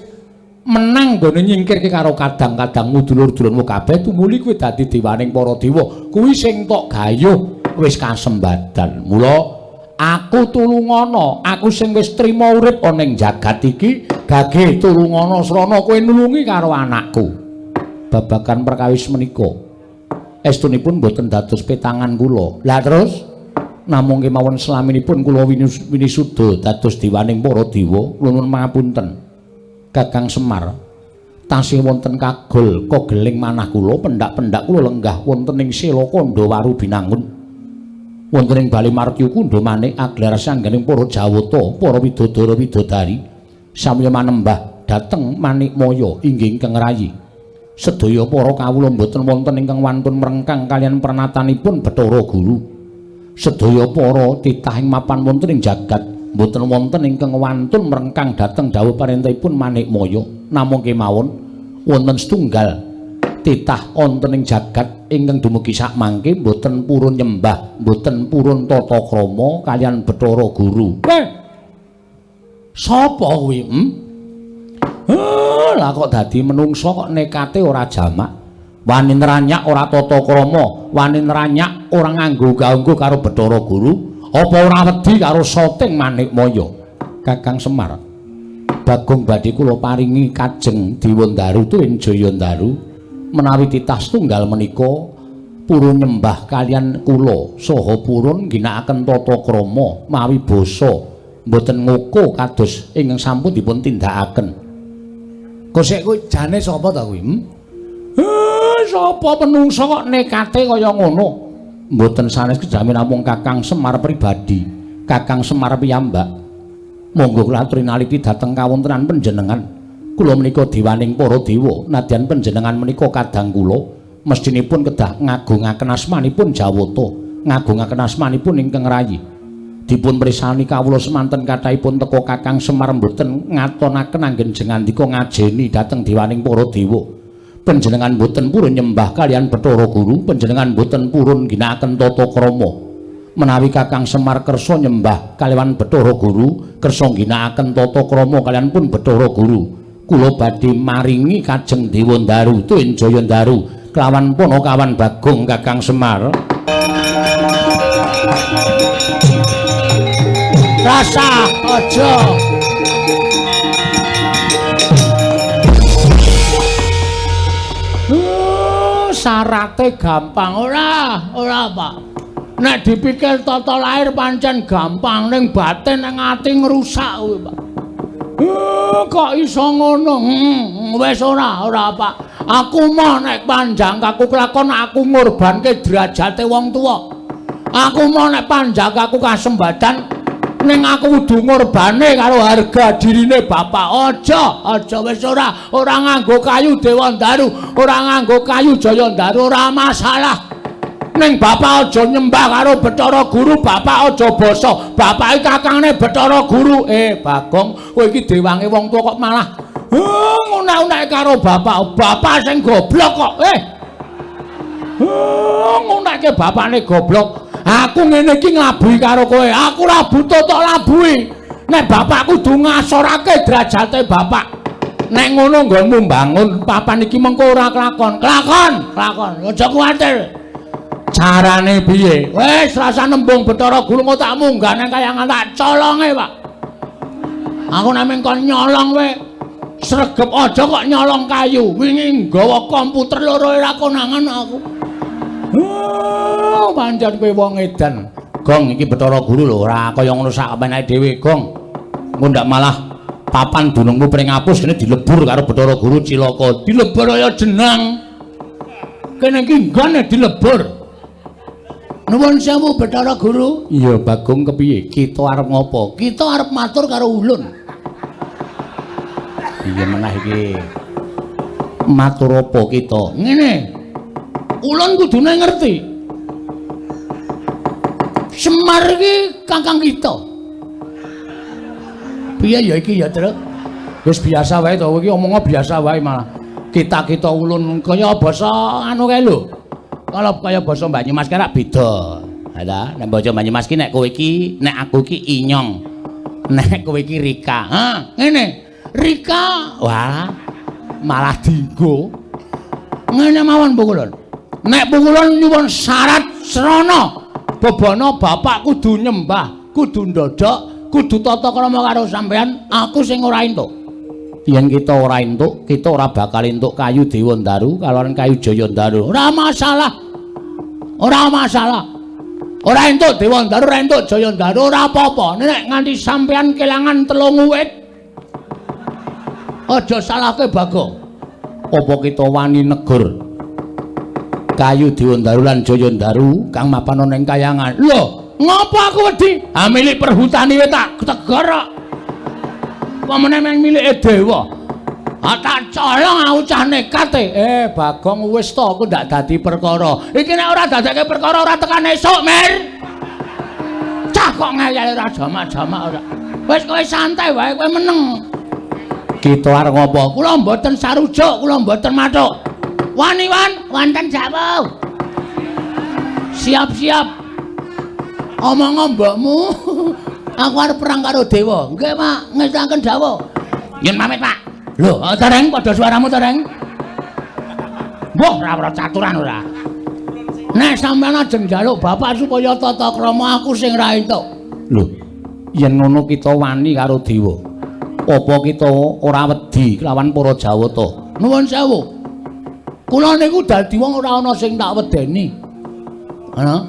menang gone nyingkirke karo kadang-kadang mudulur-dulurmu kabeh tumuli kowe dadi dewaning para dewa. Kuwi sing tok gayuh wis kasembadan. Mula aku tulungana, aku sing wis trima urip ana ing jagat iki, gageh tulungana srana kowe nulungi karo anakku. Babagan perkawis menika estunipun boten dados petangan kula. Lah terus namung kemawon selaminipun kula winisuda dados dewaning para dewa, nuwun pangapunten. Kakang Semar tasih wonten kagol kageling manah kula, pendak-pendak kula lenggah wonten ing Sela Kandawaru Binangun. Wonten ing Bali Martya Kunda Manik aglar sangganing para jawata, para widodara widodari samya manembah dhateng Manikmaya inggih ingkang rayi. Sedaya para kawula boten wonten ingkang wantun mrengkang kalian pernatanipun Bathara Guru. Sedaya para titah ing mapan wonten ing jagat boten wonten ingkang wantun mrengkang dhateng dawuh parentahipun Manikmaya. Namung kemawon wonten setunggal titah wonten ing jagat ingkang dumugi sak mangke boten purun nyembah, boten purun tata krama kalian Bathara Guru. Sapa kuwi? Lah kok dadi menungsa kok nekate ora jamak. Wani nranyak ora tata krama, wani nranyak ora nganggo ganggo karo Bathara Guru, apa ora wedi karo soting Manikmaya. Kakang Semar, Bagong badhe kula paringi kajeng Dewandaru tuwin Jayandaru menawi titah setunggal menika purun nyembah kalian kula saha purun ginakaken tata krama mawi basa mboten ngoko kados ingkang sampun dipun tindakaken. Kosek kuwi jane sapa ta kuwi? Sapa menungsa kok nekate kaya ngono? Mboten sanes kejamin namung Kakang Semar pribadi, Kakang Semar piyambak. Monggo kula aturi naliti dhateng kawontenan panjenengan. Kula menika dewaning para dewa, nadyan panjenengan menika kadang kula mestinipun kedah ngagungaken asmanipun Jawata, ngagungaken asmanipun ingkang rayi. Dipun prisani kawula semanten kathahipun teka Kakang Semar mboten ngatonaken anggen jengandika ngajeni dhateng dewaning para dewa. Panjenengan mboten purun nyembah kalian Bathara Guru, panjenengan mboten purun ginakaken tata krama. Menawi Kakang Semar kersa nyembah kaliyan Bathara Guru, kersa ginakaken tata krama kaliyan pun Bathara Guru, kula badhe maringi kajeng Dewandaru tuwin Jayandaru kelawan Panakawan Bagong Kakang Semar. Rasa aja syarate gampang ora Pak. Nek dipikir tata lair pancen gampang ning batin ning ati ngrusak kuwi Pak. Kok iso ngono? Wis ora Pak. Aku mah nek panjang aku kelakon aku ngorbanke derajate wong tuwa. Aku mah nek panjang aku kasembadan ning aku kudu ngorbane karo harga dirine bapak. Aja wis ora nganggo kayu Dewandaru, ora nganggo kayu Jayandaru ora masalah. Ning bapak aja nyembah karo Bathara Guru, bapak aja basa. Bapake kakangne Bathara Guru. Bagong, kowe iki dewange wong tuwa kok malah ngunak-unak karo bapak. Bapak sing goblok kok. Ngunake bapakne goblok. Aku ngene iki nglabuhi karo kowe. Aku ora butuh tok labuhi. Nek bapak kudu ngasorake derajate bapak. Nek ngono nggonmu mbangun papan iki mengko ora kelakon. Kelakon. Aja kuwatir. Carane piye? Wis rasa nembung Bathara Guru tak munggah nang kayangan tak colonge, Pak. Aku nameng kon nyolong kowe. Sregep aja kok nyolong kayu. Wingi nggawa komputer loro ora konangan aku. Pancen kowe wong edan. Gong iki Bathara Guru lho, ora kaya ngono sak menake dhewe, Gong. Engko ndak malah papan dunungmu pring apus kene dilebur karo Bathara Guru cilaka. Dilebur kaya jenang. Kene iki nggone dilebur. Nuwun sewu Bathara Guru. Iya, Bagong kepiye? Kita arep ngopo? Kita arep matur karo ulun. Iya menah iki. Matur apa kita? Ngene. Ulun kudune ngerti. Semar iki kakang kita. Piye ya iki ya, Truk? Wis biasa wae to, iki omongnya biasa wae malah. Kita ulun kaya basa anu kae lho. Kalau kaya basa Banyumas ki rak beda. Lah, nek basa Banyumas ki nek kowe iki, nek aku ki Inyong. Nek kowe iki Rika. Hah, ngene. Rika, wah, malah dienggo. Ngene mawon Pukulun. Nek Pukulun nyuwun syarat srana, bebana bapak kudu nyembah, kudu ndodok, kudu tata krama karo sampean, aku sing ora entuk. Yen kita ora entuk, kita ora bakal entuk kayu Dewandaru kalawan kayu Jayandaru. Ora masalah. Ora masalah. Ora entuk Dewandaru, ora entuk Jayandaru, ora apa-apa. Nek nganti sampean kelangan 3 wit, aja salahke Bagong. Apa kita wani negur kayu Dewandaru lan Jayandaru kang mapan ana ing kayangan. Lho, ngopo aku wedi? Ha milik perhutani wae tak tegur kok. Apa meneh milike dewa. Ha tak colong aku cah nekat e. Bagong wis to aku ndak dadi perkara. Iki nek ora dadekke perkara ora tekan esuk, Mir. Cah kok ngayal ora jamak-jamak ora. Wis kowe santai wae, kowe meneng. Kita arep ngopo? Kula mboten sarujuk, kula mboten mathuk. Wani-wan, wonten dawuh. Siap-siap. Omong mbokmu. Aku arep perang karo dewa. Nggih, Pak, ngestaken dawuh. Yen pamit, Pak. Lho, Tereng padha suaramu, Tereng. Mbah, ora caturan ora. Nek sampeyan ajeng njaluk bapak supaya tata krama aku sing ra entuk. Lho, yen ngono kita wani karo dewa. Apa kita ora wedi kelawan para Jawata? Nuwun sewu. Kula niku dadi wong ora ana sing tak wedeni. Ana.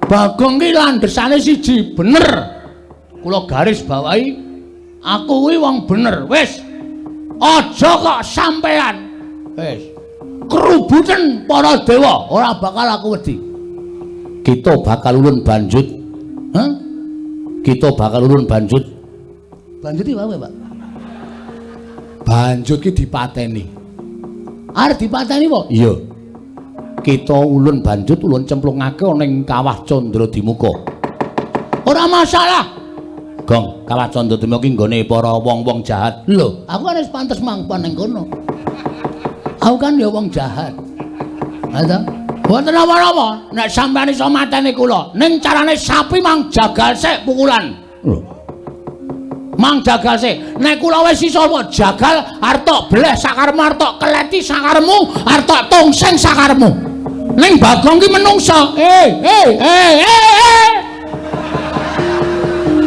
Bagong ki landhesane siji, bener. Kula garis bawahi aku kuwi wong bener. Wis. Aja kok sampean. Wis. Kerubuten para dewa, ora bakal aku wedi. Kita bakal ulun banjut. Hah? Kita bakal ulun banjut. Banjut iki wae, Pak. Banjut ki dipateni. Arep dipateni apa? Iya. Kita ulun banjut ulun cemplungake ana ing Kawah Candradimuka. Ora masalah. Gong, Kawah Candradimuka ki nggone para wong-wong jahat. Lho, aku kan wis pantes mangpan ning kono. Aku kan ya wong jahat. Ha ta? Mboten apa-apa. Nek sampeyan iso mateni kula, ning carane sapi mang jagal sik pukulan. Lho. Mang jagal sik. Nek kula wis iso jagal arep tok bleh sakaremu, arep tok keleti sakaremu, arep tok tongseng sakaremu. Ning Bagong ki menungsa.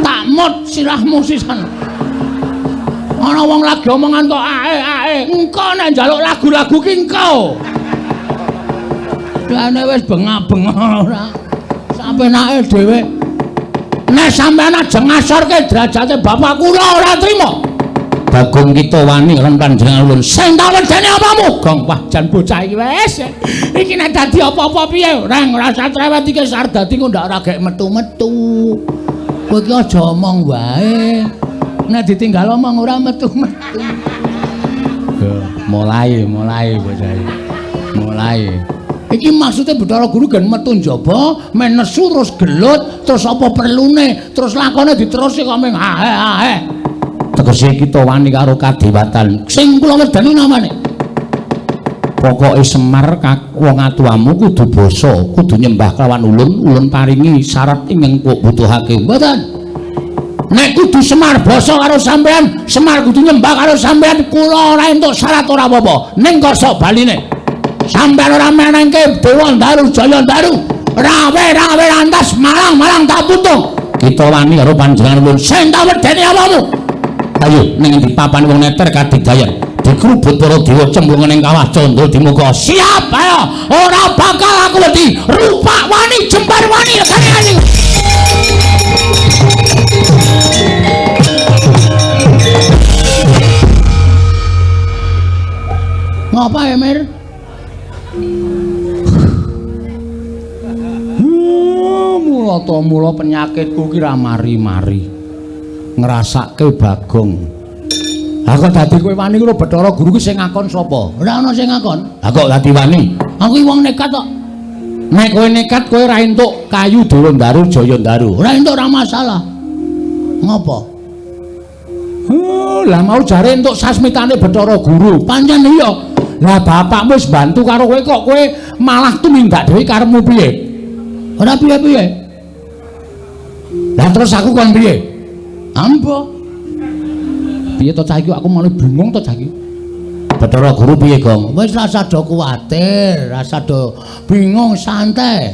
Tak mut sirahmu sisan. Ana wong lagi omongan kok ae. Engko nek njaluk lagu-lagu ki engko. Dene wis bengak-bengok ora. Sapenake dhewe. Nek sampeyan ajeng ngasorke derajate bapak kula ora trima. Bagong kita wani lan panjenengan ulun. Sing tak wedeni apamu? Gong wah jan bocah iki wis. Iki nek dadi apa-apa piye? Reng ora usah cerewet iki Sardadi kok ndak ora gek metu-metu. Kowe iki aja omong wae. Nek ditinggal omong ora metu-metu. Mulai bocah iki. Mulai. Iki maksudnya Bathara Guru gen metu njaba, men nesu terus gelut, terus apa perlune, terus lakone diterusi kok meng ahe. Tegese kita wani karo kadewatan. Sing kula wedani namane Pokoke Semar wong atuamu kudu basa, kudu nyembah kelawan ulun paringi syarat ingkang kok butuhake. Mboten. Nek kudu Semar basa karo sampean, Semar kudu nyembah karo sampean, kula ora entuk syarat ora apa-apa. Ning kosok baline. Sampean ora menengke Dewa Ndaru Jaya Ndaru. Rawe lantas malang tak putung. Kita wani karo panjenengan ulun sing tak wedeni awamu. Ayo ning endi papan wong neter kadigdayan. Dikrubut para dewa cemplungan ing kawah candra dimuka. Siap ayo. Ora bakal aku wedi. Rupak wani jembar wani kene. Ngapa ya, Mir? Mula penyakitku ki ra mari-mari. Ngrasake Bagong. Lah kok dadi kowe wani karo Bathara Guru ki sing ngakon sapa? Ora ana sing ngakon. Lah kok dadi wani? Aku wong nekat kok. Nek kowe nekat kowe ra entuk kayu Dewa Ndaru Jaya Ndaru. Ora entuk ora masalah. Ngopo? Lah mau jare entuk sasmitane Bathara Guru. Pancen iya. Lah bapakmu wis bantu karo kowe kok kowe malah tumindak dhewe karepmu piye? Ora piye-piye. Lah terus aku kon piye? Ambo. Piye to cah iki aku malah bingung to cah iki. Bathara Guru piye, Gong? Wis rasa do kuwatir, rasa do bingung, santai.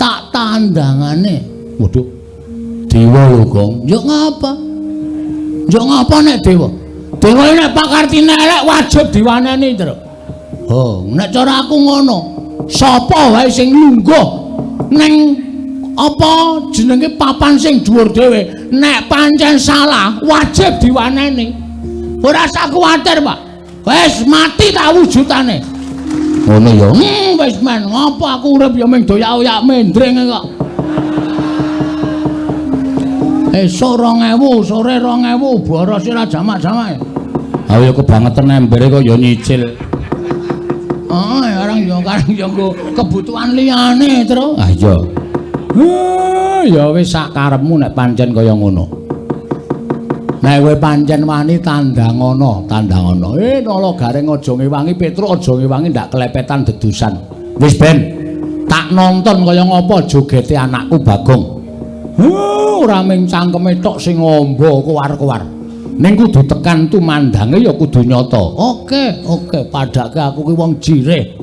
Tak tandangane. Waduh. Dewa lho, Gong. Yo ngapa? Yo ngapa nek dewa? Dewa nek pakartine elek wajib diwaneni, Tru. Oh, nek cara aku ngono. Sapa wae sing lungguh ning apa jenenge papan sing dhuwur dhewe nek pancen salah wajib diwaneni. Ora usah kuwatir, Pak. Wis mati tak wujudane. Ngono ya. Wis men, ngopo aku urip ya mung doyak-oyak mendring kok. Esuk 2000, sore 2000, boros ora jamak-jamak. Ayo kebangetan embere kok ya nyicil. Orang yo karang yo kebutuhan liyane, Tru. Ah iya. Ya wis sak karepmu nek pancen kaya ngono. Nek kowe pancen wani tandangono. Nala garing aja ngewangi, Petruk aja ngewangi ndak kelepetan dedusan. Wis ben tak nonton kaya ngapa jogete anakku Bagong. Ora mung cangkeme tok sing ngombo kowar-kowar. Ning kudu tekan tumandange ya kudu nyata. Oke, padake aku ki wong jireh.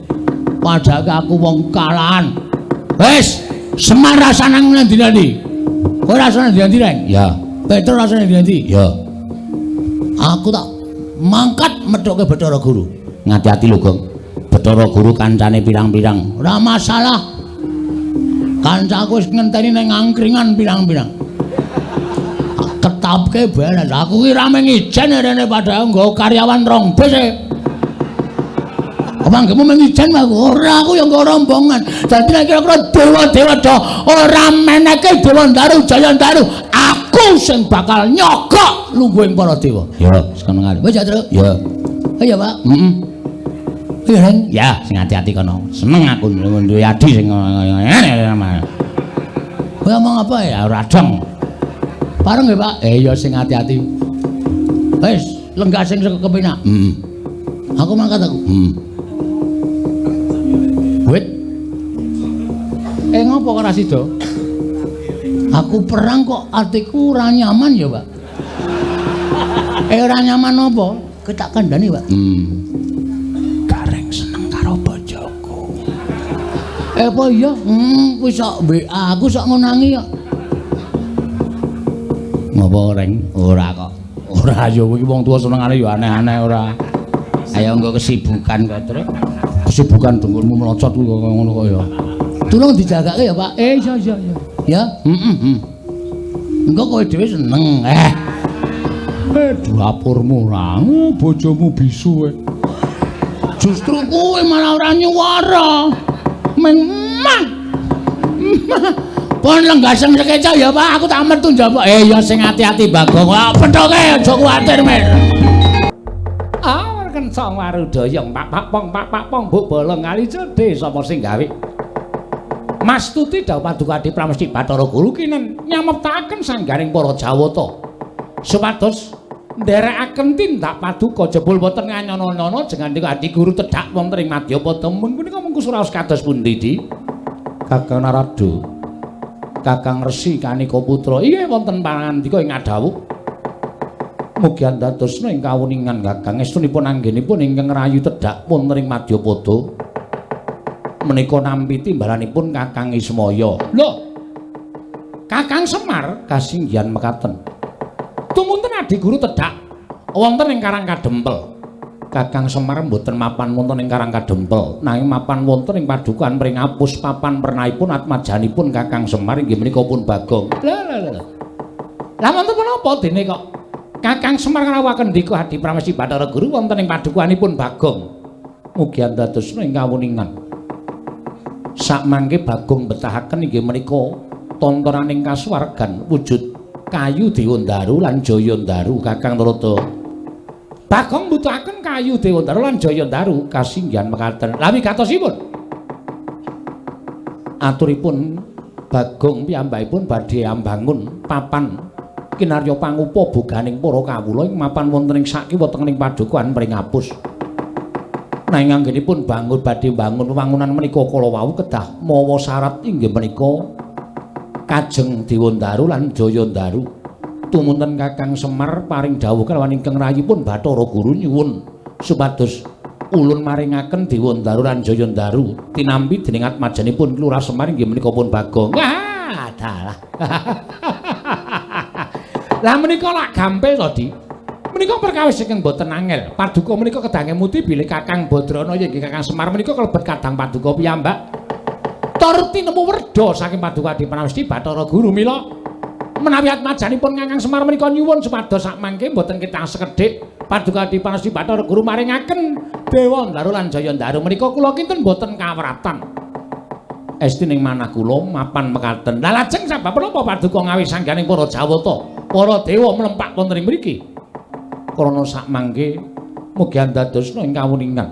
Padake aku wong kalahan. Wis Semar rasane ngendi-endi? Kowe rasane ngendi-endi, Reng? Ya. Petruk rasane ngendi-endi? Ya. Aku tak mangkat methoke Bathara Guru. Ngati-ati lho, Gong. Bathara Guru kancane pirang-pirang. Ora masalah. Kancaku wis ngenteni ning angkringan pirang-pirang. Ketapke beres. Aku ki ra mung ijen rene padahal nggo karyawan rong bis e. Mangkemu mengijen aku, ora aku yang nggo rombongan. Dadi nek kira-kira dewa-dewa do ora meneke Dewa Ndaru Jaya Ndaru, aku sing bakal nyogok lungguhing para dewa. Ya, sekono ngali. Wis ya, Tru? Ya. Iya, Pak. Heeh. Iya, Ren. Ya, sing ati-ati kono. Seneng aku duwe adi sing ngene. Kowe ngomong apa ya? Ora dong. Pareng nggih, Pak? Iya, sing ati-ati. Wis, lenggah sing kepenak. Heeh. Aku mangkat aku. Wit. Ngopo kok ora sida? Aku perang kok atiku ora nyaman ya, Pak. Ora nyaman apa? Ketak kandhani, Pak. Gareng seneng karo bojoku. Apa iya? Wis sok WA aku sok ngonangi kok. Ngopo, Reng? Ora kok. Ora ya kowe iki wong tuwa senengane ya aneh-aneh ora. Ayo nggo kesibukan kok, Tru. Kesibukan dengkulmu melocot ngono kok ya. Tulung dijagake ya, Pak. Iya. Ya, engko kowe dhewe seneng. Dapurmu ra, bojomu bisu. Justru kowe malah ora nyuwara. Memang. Pon lenggaseng sekeca ya, Pak. Aku tak metu njaba. Ya sing ati-ati, Bagong. Pethoke aja kuwatir, Mir. Kencang warudayang pak pong buk bolong ngali cedhe sapa sing gawe Mastuti dawuh Padukadi Pramesti Bathara Guru kinen nyameptaken sanggaring para Jawata supados nderekaken tindak paduka jebul boten nganyana-nyana jengantika Adi Guru tedhak wonten ing Madyapada menika mengku suraos kados pundi Di? Kakang Narada, Kakang Resi Kanika Putra, inggih wonten pangandika ing adhawuh. Mugi andadosna ing kawuningan Kakang estunipun anggenipun ingkang rayu tedhak wonten ing Madyapada. Menika nampi timbalanipun Kakang Ismaya. Lho, Kakang Semar kasinggihan mekaten. Tumunten Adi Guru tedhak wonten ing Karang Kadempel. Kakang Semar mboten mapan wonten ing Karang Kadempel, nanging mapan wonten ing Padukan Pringapus papan pernahipun atmajanipun Kakang Semar inggih menika pun Bagong. Lah wonten menapa dene kok Kakang Semar ngrawuhaken ndika Adi Pramesti Bathara Guru wonten ing padukanipun Bagong. Mugi andadosna ing kawuningan. Sakmangke Bagong betahaken inggih menika tontonaning kasuwargan wujud kayu Dewandaru lan Jayandaru. Kakang Narada, Bagong mbutuhaken kayu Dewandaru lan Jayandaru kasinggihan mekaten. Lah wigatosipun aturipun Bagong piyambakipun badhe ambangun papan kinarya pangupa boganing para kawula ing mapan wonten ing sakiwa tengening padukan Pringapus. Nanging anggenipun badhe bangun wangunan menika kala wau kedah mawa syarat inggih menika Kajeng Dewandaru lan Jayandaru. Tumunten Kakang Semar paring dawuh kalawan ingkang rayipun Bathara Guru nyuwun supados ulun maringaken Dewandaru lan Jayandaru tinampi dening atmajanipun Lurah Semar inggih menika pun Bagong. Wah, dalah. Lah menika lak gampil to, Di. Menika perkawis ingkang boten angel. Paduka menika kedah ngemuti bilih Kakang Badrana inggih Kakang Semar menika kalebet kadang paduka piyambak. Tur tinemu werda saking Paduka Adi Pramesti Bathara Guru mila menawi atmajanipun Kakang Semar menika nyuwun supados sakmangke boten kitang sekedhik Paduka Adi Pramesti Bathara Guru maringaken Dewandaru lan Jayandaru menika kula kinten boten kawratan. Estining manah kula mapan mekaten. Lah lajeng sabab menapa Paduka ngawi sangganing para Jawata, para dewa mlempak wonten ing mriki? Krana sakmangke mugi andadosna ing kawuningan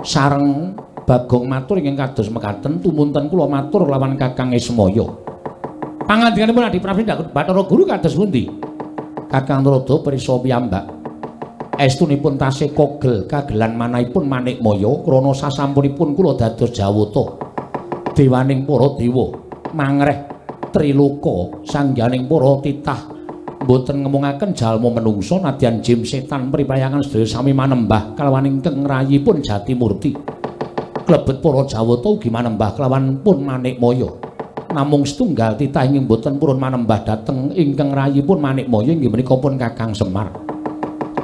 sareng Bagong matur ingkang kados mekaten tumunten kula matur lawan Kakang Ismaya. Pangandikanipun Adi Pramesti Bathara Guru kados pundi? Kakang Narada prisa piyambak. Estunipun tasih kogel kagelan manahipun Manikmaya krana sasampunipun kula dados Jawata. Dewaning para dewa mangreh Triloka sangganing para titah boten ngemungaken jalma menungsa nadyan jim setan pripayangan sedaya sami manembah kalawan ingkang rayipun Jatimurti. Klebet para Jawata ugi manembah kelawan pun Manikmaya. Namung setunggal titah ingkang boten purun manembah dhateng ingkang rayipun Manikmaya inggih menika pun Kakang Semar.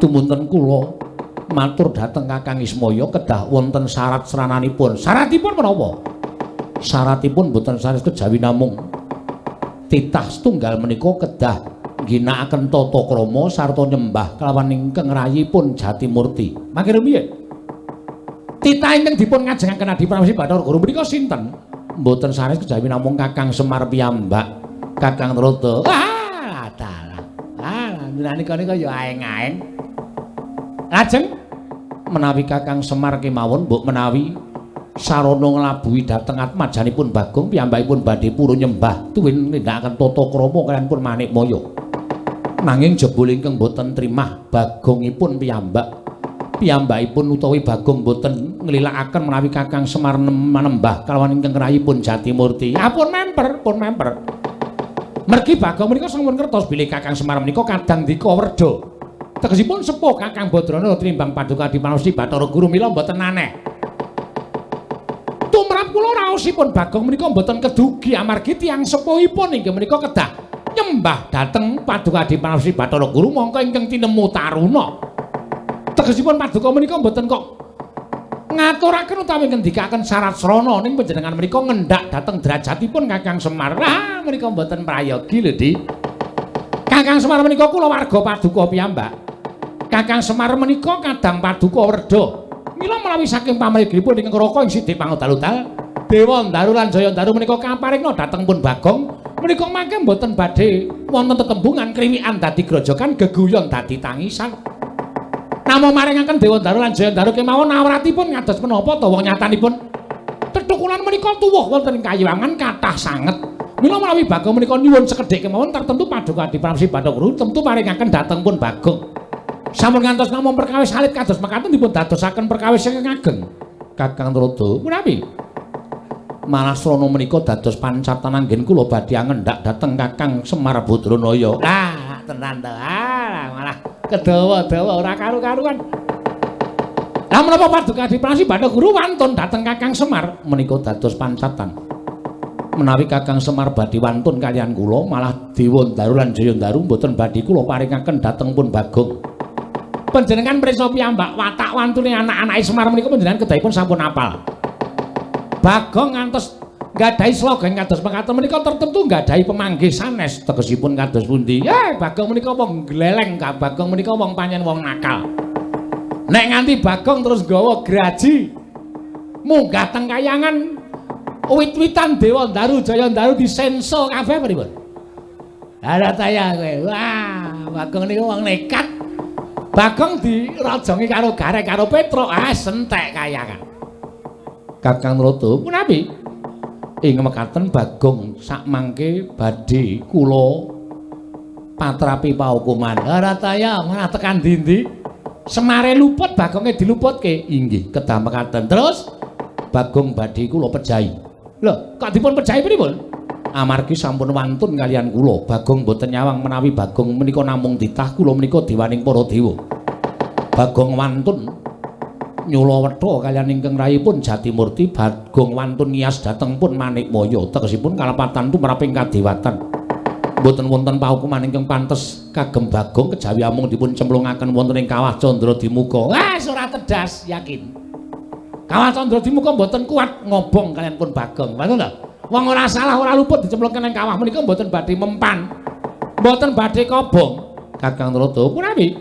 Tumunten kula matur dhateng Kakang Ismaya kedah wonten syarat srananipun. Syaratipun menapa? Syaratipun boten sanes kejawi namung titah setunggal menika kedah ginakaken tata krama sarta nyembah kelawan ingkang rayipun Jatimurti. Mangke piye? Titah ingkang dipun ngajengaken Adi Pramesti Bathara Guru menika sinten? Mboten sanes kejawi namung Kakang Semar piyambak. Kakang Narada. Ah, dalah. Ah, menika ya aeng-aeng. Lajeng menawi Kakang Semar kemawon mbok menawi sarana nglabuhi dhateng atmajanipun Bagong piyambakipun badhe purun nyembah tuwin nindakaken tata krama kaliyan pun Manikmaya. Nanging jebul ingkang boten trimah Bagongipun piyambakipun utawi Bagong boten nglilakaken menawi Kakang Semar manembah kalawan ingkang rayipun Jatimurti. Pun memper. Mergi Bagong menika sampun kertos bilih Kakang Semar menika kadang dika werda. Tegesipun sepuh Kakang Badrana tinimbang Paduka Adi Pramesti Bathara Guru mila mboten aneh. Tumrap kula raosipun Bagong menika mboten kedugi amargi tiyang sepuhipun inggih menika kedah nyembah dhateng Paduka Adi Pramesti Bathara Guru mongko ingkang tinemu taruna. Tegesipun Paduka menika mboten kok ngaturaken utawi ngendikaken syarat srana ning panjenengan menika ngendhak dhateng derajatipun Kakang Semar. Ah, menika mboten prayogi lho, Di. Kakang Semar menika kula warga Paduka piyambak. Kakang Semar menika kadang Paduka werda. Mila menawi saking pamrigipun ingkang raka ing Sidhi Pangudal-udal, Dewandaru lan Jayandaru menika kaparingna dhateng pun Bagong, menika mangke mboten badhe wonten tetembungan kriwikan dadi grojogan geguyon dadi tangisan. Namung maringaken Dewandaru lan Jayandaru kemawon awratipun ngados menapa ta wong nyatanipun tetukulan menika tuwuh wonten ing kayiwangan kathah sanget. Mila menawi Bagong menika nyuwun sekedhik kemawon tertentu Paduka Adi Pramesti Bathara Guru tentu maringaken dhateng pun Bagong. Sampun ngantos namung perkawis alit kados mekaten dipun dadosaken perkawis ingkang ageng. Kakang Rada, punapi? Malah srana menika dados pancatan anggen kula badhe ngendhak dhateng Kakang Semar Badranaya. Lah, tenan to. Malah kedawa-dawa ora karu-karuan. Lah menapa paduka diprasi Bathara Guru wantun dhateng Kakang Semar menika dados pancatan. Menawi Kakang Semar badhe wantun kaliyan kula malah Dewa Ndaru lan Jaya Ndaru mboten badhe kula paringaken dhateng pun Bagong. Panjenengan prisa piyambak watak wantune anak-anake Semar menika panjenengan kedahipun sampun apal. Bagong ngantos nggadahi slogan kados mekaten menika tertentu nggadahi pemanggih sanes tegesipun kados pundi. Bagong menika wong gleleng, Bagong menika wong panjen wong nakal. Nek nganti Bagong terus nggawa graji munggah teng kayangan wit-witan Dewa Ndaru Jaya Ndaru disenso kabeh pripun? Ada taya kowe. Wah, Bagong niku wong nekat. Bagong dirajongi karo garek karo Petruk, sentek kayangan. Kakang Rada, punapi? Ing mekaten Bagong sakmangke badhe kula patrapi paukuman. Harataya malah tekan ndi-ndi? Semare luput, Bagonge diluputke. Inggih, kedah mekaten. Terus Bagong badhe kula pejahi. Lho, kok dipun pejahi pripun? Amargi sampun wantun kaliyan kula, Bagong boten nyawang menawi Bagong menika namung titah kula menika dewaning para dewa. Bagong wantun nyula wetha kaliyan ingkang rayipun Jatimurti, Bagong wantun ngias dhateng pun Manikmaya, tegesipun kalapatan tumraping kadewatan. Boten wonten paukuman ingkang pantes kagem Bagong kejawi amung dipun cemplungaken wonten ing Kawah Candradimukha. Wes ora tedas, yakin. Kawah Candradimukha boten kuat ngobong kaliyan pun Bagong. Ngoten lho. Wong ora salah ora luput dicemplungke ning kawah menika mboten badhe mempan. Mboten badhe kobong. Kakang Rada punapi?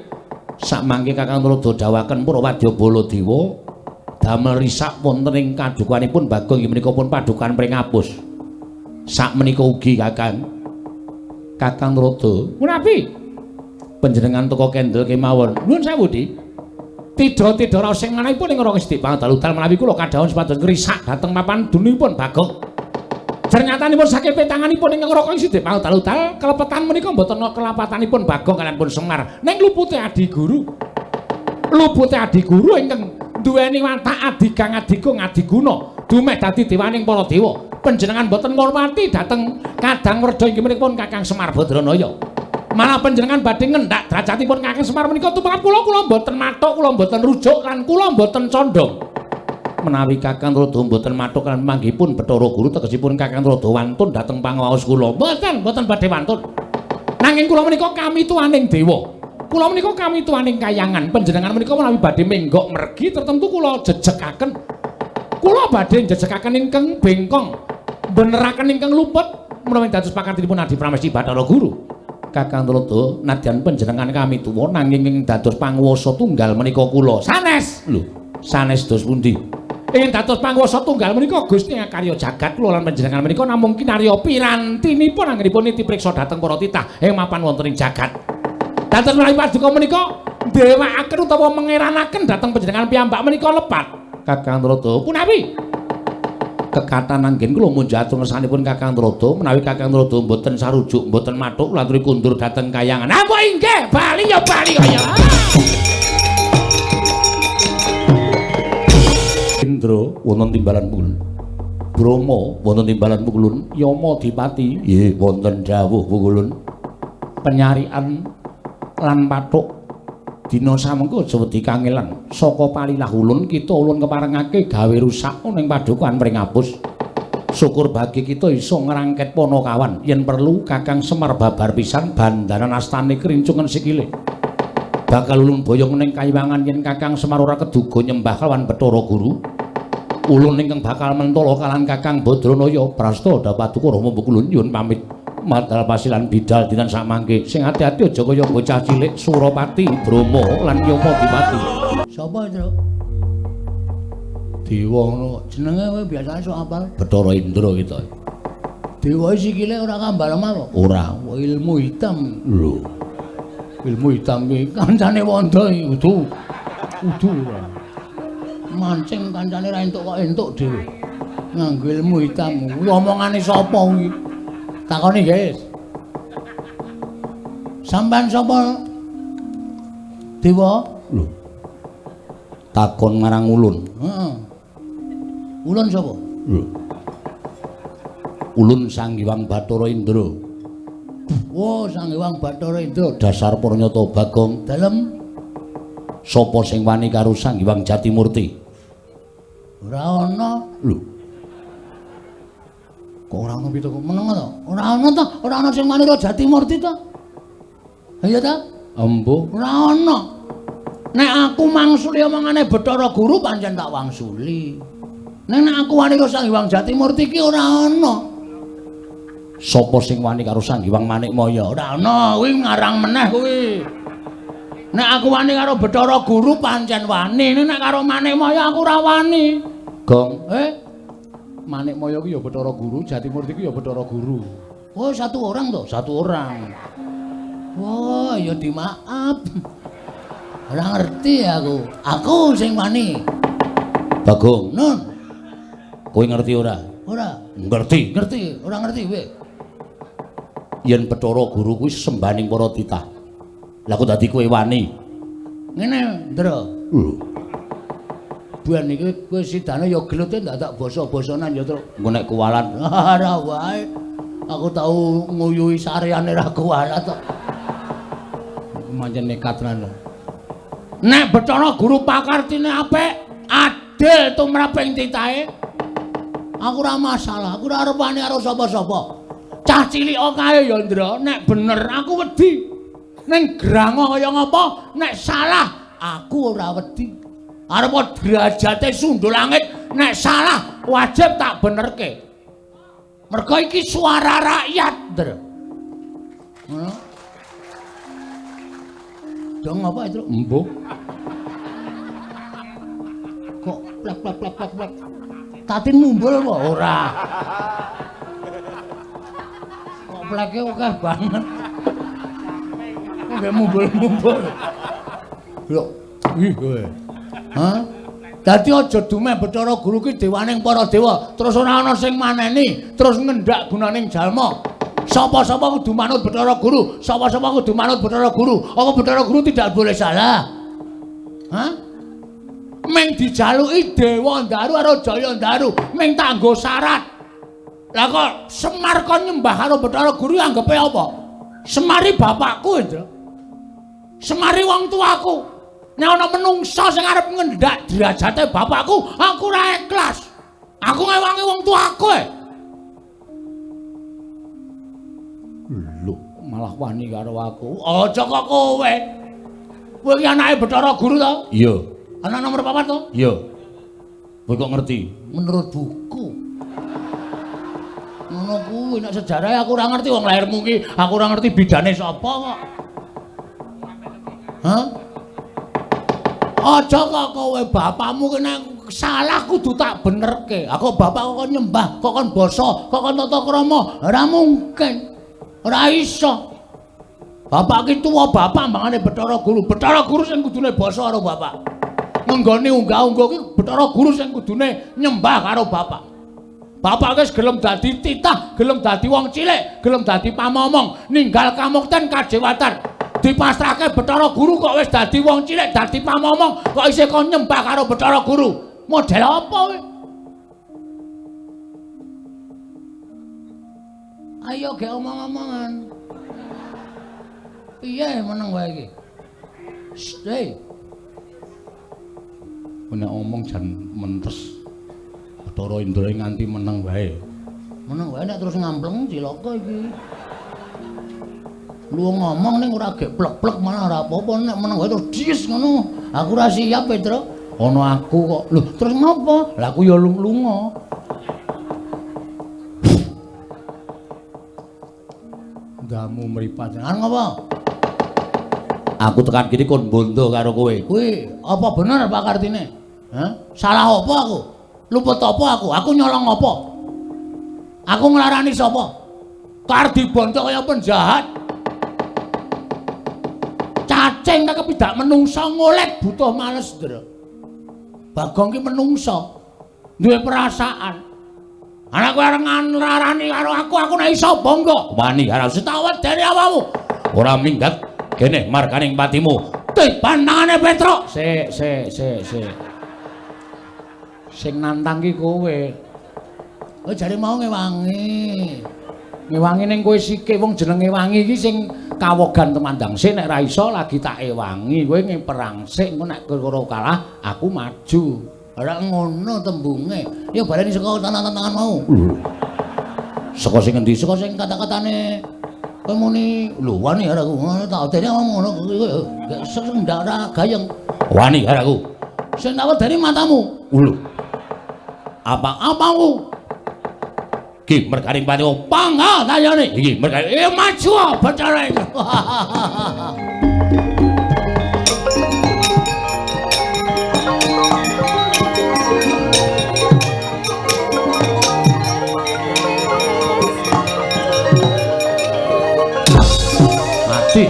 Sakmangke Kakang Rada dawuhaken para wadya Baladewa damel risak wonten ing kadukanipun Bagong inggih menika pun padukan pringapus. Sakmenika ugi Kakang Rada punapi? Panjenengan teka kendel kemawon. Nuwun sewu, Di. Tida-tida sing manahipun ing Rangga Sedhik Pangdalutal menawi kula kadhawuh supados ngrisak dhateng papan dunungipun Bagong. Ternyata saking petanganipun ingkang Rangga Sedhik Pangdalutal kelepetan menika mboten kelapatanipun Bagong kaliyan pun Semar. Ning lupute Adi Guru. Lupute Adi Guru ingkang duweni watak adigang adigung adiguna dumeh dadi dewaning para dewa. Panjenengan mboten ngurmati dhateng Kadang Werda inggih menika pun Kakang Semar Badranaya. Malah panjenengan badhe ngendhak derajatipun Kakang Semar menika tumrap kula mboten mathuk, kula mboten rujuk lan kula mboten condong. Menawi Kakang Rada mboten mathuk lan manggihipun Bathara Guru tegesipun Kakang Rada wantun dhateng pangaos kula. Mboten badhe wantun. Nanging kula menika kami tuaning dewa. Kula menika kami tuaning kayangan. Panjenengan menika menawi badhe menggok mergi tertentu kula jejekaken. Kula badhe jejekaken ingkang bengkong. Beneraken ingkang luput menawi dados pakantipun Adi Pramesti Bathara Guru. Kakang Rada nadyan panjenengan kami tuwa nanging ing dados panguwasa tunggal menika kula. Sanes. Lho, sanes dos pundi? Ing dados panguwasa tunggal menika Gusti karya jagat kula lan panjenengan menika namung kinarya pirantinipun anggenipun niti priksa dhateng para titah ing mapan wonten ing jagat. Dados menawi paduka menika ndhewekaken utawa mengeranaken dhateng panjenengan piyambak menika lepat. Kakang Rada punapi? Kekatan anggen kula munjah atur ngersanipun Kakang Rada menawi Kakang Rada mboten sarujuk mboten mathuk kula aturi kundur dhateng kayangan. Apa inggih bali ya bali kaya. Indra wonten timbalan pulun. Brahma wonten timbalan pulun. Yama Dipati nggih wonten dawuh pulun. Penyarian lan pathuk dina samengko aja wedi kangelan saka palilah ulun kita ulun keparengake gawe rusak ning padukan pringapus. Syukur bagi kita iso ngrangket Panakawan yen perlu Kakang Semar babar pisan bandaran astane kerincungan sikile. Bakal ulun boyong ning kayiwangan yen Kakang Semar ora keduga nyembah kelawan Bathara Guru. Ulun ingkang bakal mentala kalan Kakang Badranaya prasta Paduka Rama Kulun nyuwun pamit. Madal pasilan bidal dinan sakmangke sing ati-ati aja kaya bocah cilik Surapati, Brahma lan Yama Dipati. Sapa itu? Dewa ngono. Jenenge kowe biasane sok apal? Bathara Indra kita. Dewa sikile ora kambal mawon. Ora, ilmu hitam. Lho. Ilmu hitam iki kancane Wanda iki udu ora. Mancing kancane ra entuk kok entuk dhewe. Nganggo ilmu hitam. Kuwi omongane sapa kuwi? Takoni guys. Sampean sapa? Dewa? Lho. Takon marang ulun. Heeh. Ulun sapa? Lho. Ulun Sang Hyang Bathara Indra. Oh, Sang Hyang Bathara Indra. Dasar Pranyata Bagong. Dalem Sapa sing wani karo Sang Hyang Jatimurti? ora ana. Lho. Kok ora ana pitu meneng to? Ora ana to, ora ana sing wani karo Jatimurti to. Iya ta? Embo. Ora ana. Nek aku mangsuli omongane Bathara Guru pancen tak wangsuli. Nek aku wani karo Sang Hyang Jatimurti ki ora ana. Sapa sing wani karo Sang Hyang Manikmaya? Ora ana, kuwi ngarang meneh kuwi. Nek aku wani karo Bathara Guru pancen wani, nek karo Manikmaya aku ora wani. Gong. Manikmaya ki ya Bathara Guru, Jatimurti ki ya Bathara Guru. Oh, satu orang toh? Satu orang. Wah, ya dimaaf. Ora ngerti aku. Aku sing wani. Bagong. Nun. Kowe ngerti ora? Ora. Ngerti. Ngerti, ora ngerti kowe. Yen Bathara Guru kuwi sembaning para titah. Lah kok dadi kowe wani? Ngene, Ndra. Lho. Buan iki kowe sidane ya gelute ndak tak basa-basanan ya, Tru. Engko nek kuwalan Ora wae. Aku tau nguyuhi sareane ra kuwalat kok. Mancen nekat tenan. Nek Bathara Guru pakartine apik, adil tumraping titahe. Aku ora masalah, aku ora arep wani karo sapa-sapa. Cah cilik kae ya, Ndra, nek bener aku wedi. Ning grango kaya ngapa, nek salah aku ora wedi. Arep derajate sundul langit, nek salah wajib tak benerke. Mergo iki suara rakyat, Ndra. Ngono. Dong apa itu? embo. Kok plak. Tatin mumbul kok ora. Kok plake akeh banget. Kok mumbul-mumbul. Lho, ih kowe. Hah? Dadi aja dumeh Bathara Guru ki dewaning para dewa, terus ora ana sing maneni, terus ngendhak gunaning jalma. Sapa-sapa kudu manut Bathara Guru, sapa-sapa kudu manut Bathara Guru. Apa Bathara Guru tidak boleh salah? Hah? Meng dijaluki Dewa Ndaru karo Jaya Ndaru, meng tak nggo syarat. Lah kok Semar kon nyembah karo Bathara Guru anggepe apa? Semari bapakku, Ndra. Semari wong tuaku. Nek ana menungsa sing arep ngendhak derajate bapakku, aku ora ikhlas. Aku ngewangi wong tuaku. Lho, malah wani karo aku. Aja kok kowe. Kowe iki anake Bathara Guru to? Iya. Anak nomor 4 to? Iya. Kowe kok ngerti? Menurut buku. Ngono kuwi nek sejarah aku ora ngerti wong lairmu ki, aku ora ngerti bidane sapa kok. Hah? Aja kok kowe bapakmu ki nek salah kudu tak benerke. Aku bapak kok nyembah, kok kon basa, kok kon tata krama. Ora mungkin. Ora iso. Bapak ki tuwa bapak mangane Bathara Guru. Bathara Guru sing kudune basa karo bapak. Ngenggone unggah-ungguh ki Bathara Guru sing kudune nyembah karo bapak. Bapak wis gelem dadi titah, gelem dadi wong cilik, gelem dadi pamomong, ninggal kamukten kadewatan. Dipasrahke Bathara Guru kok wis dadi wong cilik, dadi pamomong, kok isih kon nyembah karo Bathara Guru. Model apa kowe? Ayo ge omong-omongan. Piye meneng wae iki? Stay. Nek omong jan mentes. Bathara Indra nganti meneng wae. Meneng wae nek terus ngampleng cilaka iki. Lu ngomong ning ora gek plek-plek malah ora apa-apa nek meneng wae terus dis ngono. Aku ora siap, Petro. Ono aku kok. Lho, terus ngopo? Lah aku ya lunga. Ndamu mripat. Kan ngopo? Aku tekan kene kon bondo karo kowe. Kuwi apa bener Pak Kartine? Hah? Salah apa aku? Luput apa aku? Aku nyolong apa? Aku nglarani sapa? Kar dibondo kaya penjahat. Cacing tak kepidak menungsa ngolet butuh males, Ndra. Bagong ki menungsa. Duwe perasaan. Anak kowe arep nglarani karo aku nek iso bangga. Wani karo Setawet dari awakmu. ora minggat kene markaning patimu. Tiban tangane Petruk. Sik. Sing nantang ki kowe. Oh jare mau ngewangi. Ngewangi ning kowe sike wong jenenge wangi iki sing kawogan temandang sik nek ra iso lagi tak ewangi. Kowe ngeperang sik engko nek karo kalah aku maju. Ora ngono tembunge. Ya baleni saka tangan-tangan mau. Saka sing endi? Saka sing kata-katane kowe muni lho wani karo aku. Tak odeni ngono kowe sing ndak ora gayeng. Wani karo aku. Sing tak wedeni matamu. Lho. Apa-apamu? Ki mergaring pati pangga tayane. Iki mergaring maju becare. Mati.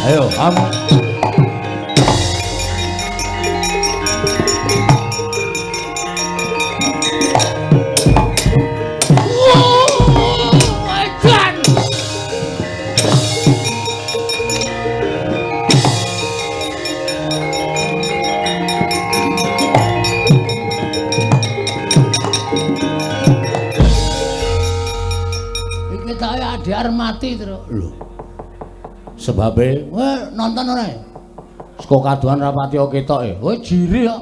Ayo, iki saya adiar mati terus. Lho. Sebabe, nonton ora? Saka kadohan rapati ketoke. Kowe jiri kok.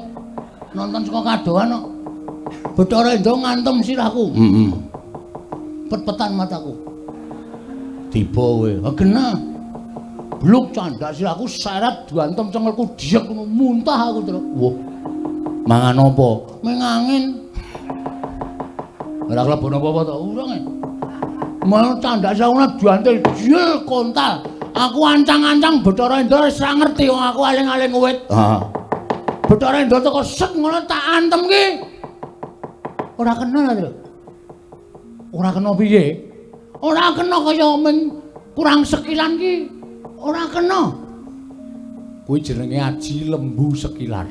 Nonton saka kadohan kok. Bathara Indra ngantem sirahku. Heeh. Pet-petan mataku. Tiba kowe. Genah. Bluk candak sirahku seret diantem cengelku diek muntah aku terus. Wah. Mangan apa? Mengangin. Ora klebu apa-apa to, urung. Mau candak sauna diantel jil kontal. Aku ancang-ancang Bathara Indra wis ra ngerti wong aku aling-aling wit. Heeh. Bathara Indra teko set ngono tak antem ki. Ora kena lho. Ora kena piye? Ora kena kaya men kurang sekilan ki. Ora kena. Kuwi jenenge aji lembu sekilar.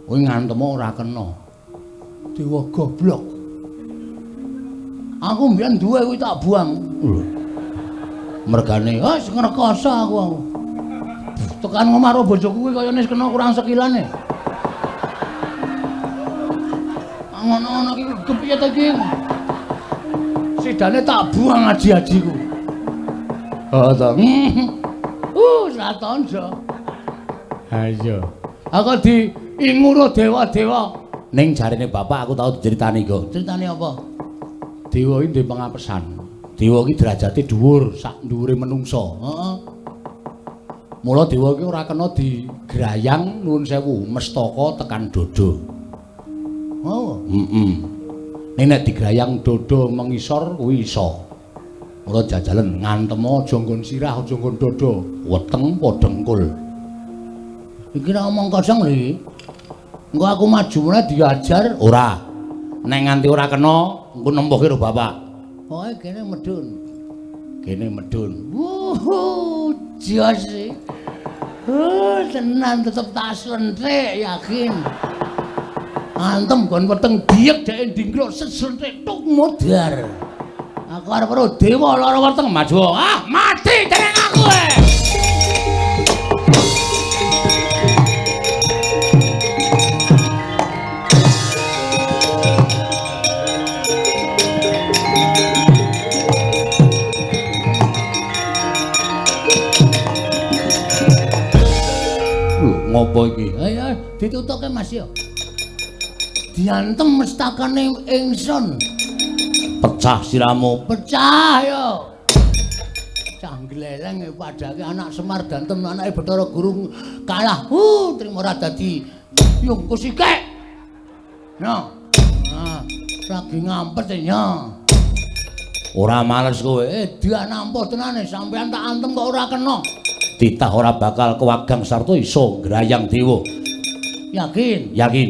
Kuwi ngantem ora kena. Dewa goblok. Aku mbiyen duwe kuwi tak buang. Mergane, wis ngrekoso aku. Tekan ngomah karo bojoku kuwi kayane kena kurang sekilane. Ngono-ngono iki kepiye ta iki? Sidane tak buang aji-ajiku. Oh ta. Satonjo. Ha iya. Aku diinguro dewa-dewa. Ning jarine bapak aku tau diceritani kok. Ceritane apa? Dewa iki ndek pengapesan. Dewa iki derajate dhuwur, sak dhuwure menungsa. Heeh. Mula dewa iki ora kena digrayang nuwun sewu, mestaka tekan dodo. Oh, Ning nek digrayang dodo mengisor kuwi iso. Mula jajalen ngantemo aja nggon sirah, aja nggon dodo, weteng padha engkul. Iki ra omong kosong lho iki. Engko aku maju meneh diajar ora. Nek nganti ora kena, engko nempuh karo bapak. Pokoke kene medun. Kene medun. Jos. Tenan tetep tak slenthik yakin. Antem kon weteng diek dhek ndingkluk seslenthik tuk modar. Aku arep karo dewa lara weteng maju. Ah, mati jeneng aku. ditutuke Mas ya. Diantem mestakane ingsun. Pecah siramu. Pecah ya. Canggleleng padake anak Semar dantem anake Bathara Guru kalah. Trima ora dadi yung kusikek. Nah. Lagi ngampet ya. Ora males kowe. Dia nampa tenane sampean tak antem kok ora kena. Titah ora bakal kewagang sarta iso ngrayang dewa. Yakin? Yakin.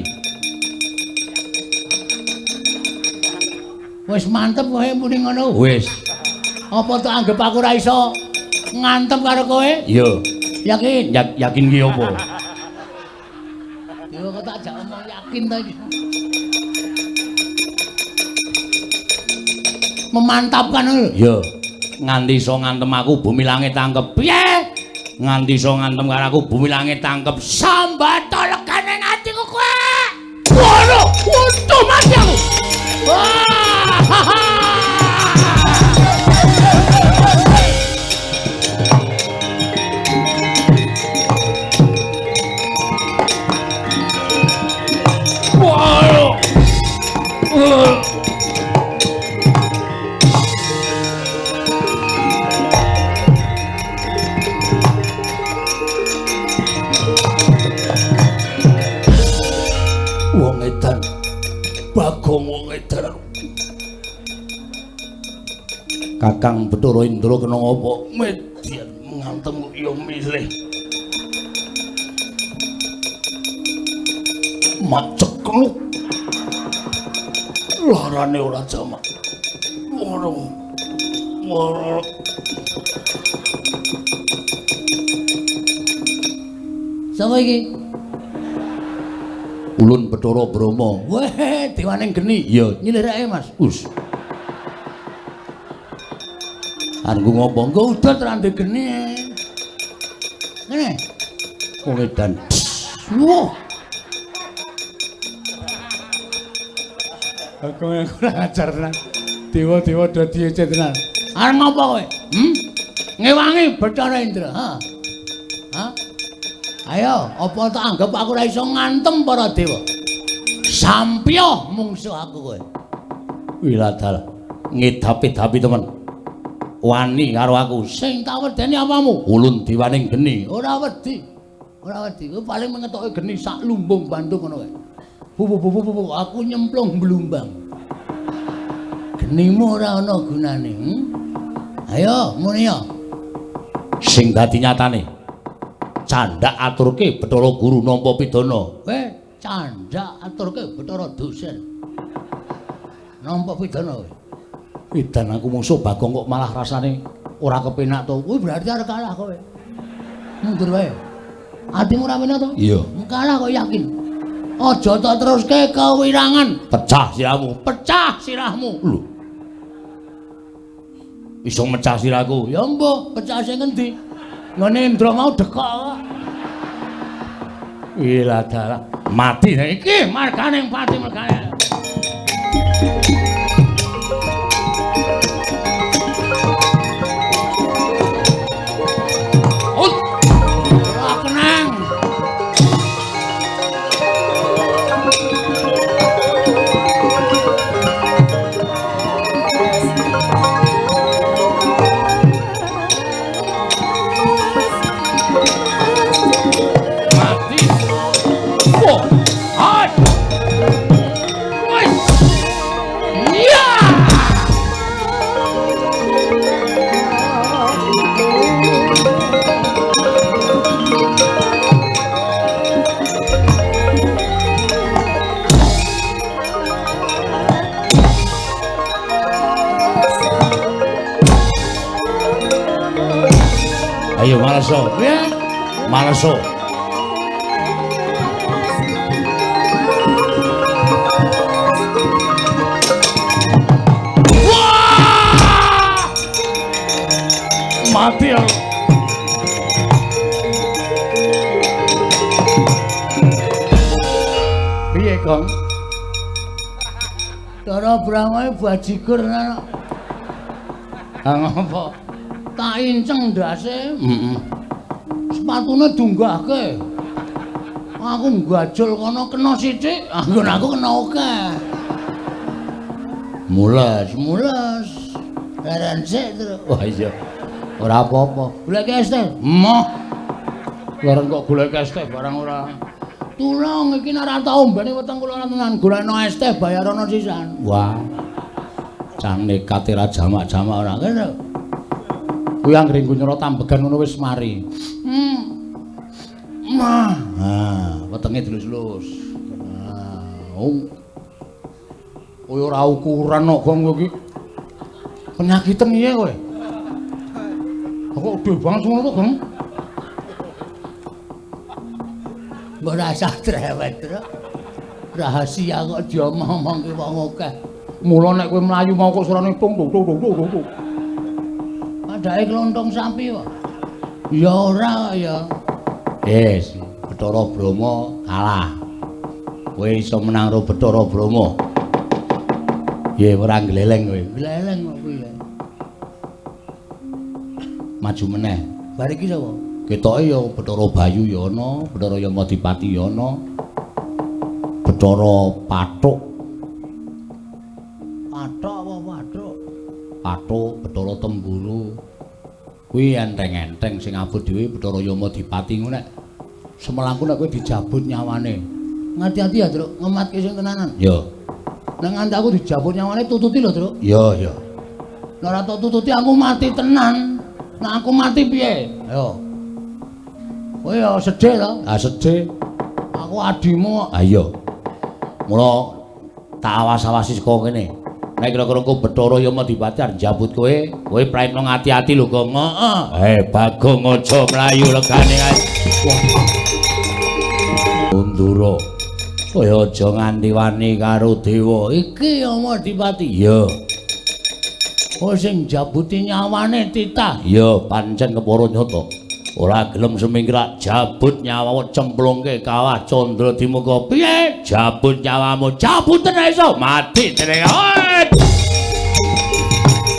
Wis mantep kowe muni ngono. Wis. Apa tak anggap aku ora iso ngantem karo kowe? Iya. Yakin? Yakin ki apa? Yo kok tak jak omong yakin ta iki. Memantapkan lho. Iya. Nganti iso ngantem aku bumi langit tangkep. Piye? Nganti iso ngantem karo aku bumi langit tangkep. Sambata legane atiku kowe. Waduh, waduh mati aku. Wah! Wong edan, Bagong wong edan. Kakang Bathara Indra kena apa? Medyan ngantem ya milih. Mak cekluk. Larane ora jamak. Waduh. Waduh. Sapa iki? Ulun Bathara Brama. Weh, dewaning geni. Iya, nyilirake Mas. Us. Anggo ngopo? Engko udut rande geni. Ngene. Wong edan. Wah. Aku kurang ajar tenan. Dewa-dewa dadi ece tenan. Arep ngopo kowe? Ngewangi Bathara Indra, ha? Ha? Ayo, apa tak anggap aku ora iso ngantem para dewa? Sampya mungsuh aku kowe. Wiladal ngedapi-dapi temen. Wani karo aku. Sing tak wedeni apamu? Ulun diwaning geni. Ora wedi. Ora wedi. Kowe paling mengetoke geni sak lumbung bantu ngono kowe. Bu, aku nyemplung blumbang. Genimu ora ana gunane. Ayo, muni ya. Sing dadi nyatane candak aturke Bathara Guru nampa pidana. Kowe candak aturke Bathara Dosen. Nampa pidana kowe. Edan aku musuh Bagong kok malah rasane ora kepenak to. Kuwi berarti arep kalah kowe. Mundur wae. Atimu ora penak to? Iya. Kalah kok yakin. Aja tak teruske kewirangan. Pecah sirahmu. Pecah sirahmu. Lho. Iso mecah sirahku. Ya mbok, pecah sing endi? Ngene Indra mau dekok. Wiladal mati Iki margane pati margane. Ayo maleso. Ya. Maleso. Wah! Mati aku. Piye, Kong? Cara brangae bajigur ana. Ah ngopo? Tak inceng ndase. Heeh. Sepatune dunggahke. Aku nggajul kono kena sithik, anggon aku kena akeh. Mules. Heran sik terus. Wah iya. Ora apa-apa. Golek es teh. Moh. Bareng kok golek es teh barang ora. Tulung iki nek ora tau ombane weteng kula tenan golekno es teh bayarono sisan. Wah. Cang nekat ora jamak-jamak ora kene. Kuwi anggere nyoro tambegan ngono wis mari. Mah. Wetenge dilus-lus. Kowe ora ukuran kok Gong iki. Penyakiten iya kowe. Kok gede banget ngono to, Gong? Mbok rasa trewet, Tru. Rahasia kok diomong-omongke wong akeh. Mula nek kowe mlayu mau kok surane tung. Padahal klontong sapi kok. Ya ora ya. Yes, Bathara Brama kalah. Kowe iso menang karo Bathara Brama. Ya ora gleleng kowe. Gleleng kok kowe. Maju meneh. Bar iki sapa? Ketoke ya Bathara Bayu ya ana, Bathara Yamadipati ya ana. Bathara Pathuk. Pathuk apa Pathuk? Pathuk, Bathara Temburu. Kuwi enteng-enteng sing abot dhewe Bathara Yamadipati ngono nek semelangku nek kowe dijabut nyawane. Ngati-ati ya, Truk, ngematke sing tenanan. Ya. Nek nganti aku dijabut nyawane tututi lho, Truk. Ya. Nek ora tututi aku mati tenan. Nek aku mati piye? Ayo. Kowe ya sedhe to? Ah sedhe. Aku adimu. Ah iya. Mula tak awas-awasi saka kene. Nek kira-kira engko Bathara Yamadipati arep njabut kowe praitno ngati-ati lho, Gong. Heeh. Bagong aja mlayu legane kae. Undura. Kowe aja nganti wani karo dewa. Iki Yamadipati. Iya. Kowe sing jabuti nyawane titah. Iya, pancen kepara nyata. Ora gelem semingkrak jabut nyawamu cemplungke kawah Candra Dimuka. Piye? Jabut nyawamu, jabuten iso mati jenenge.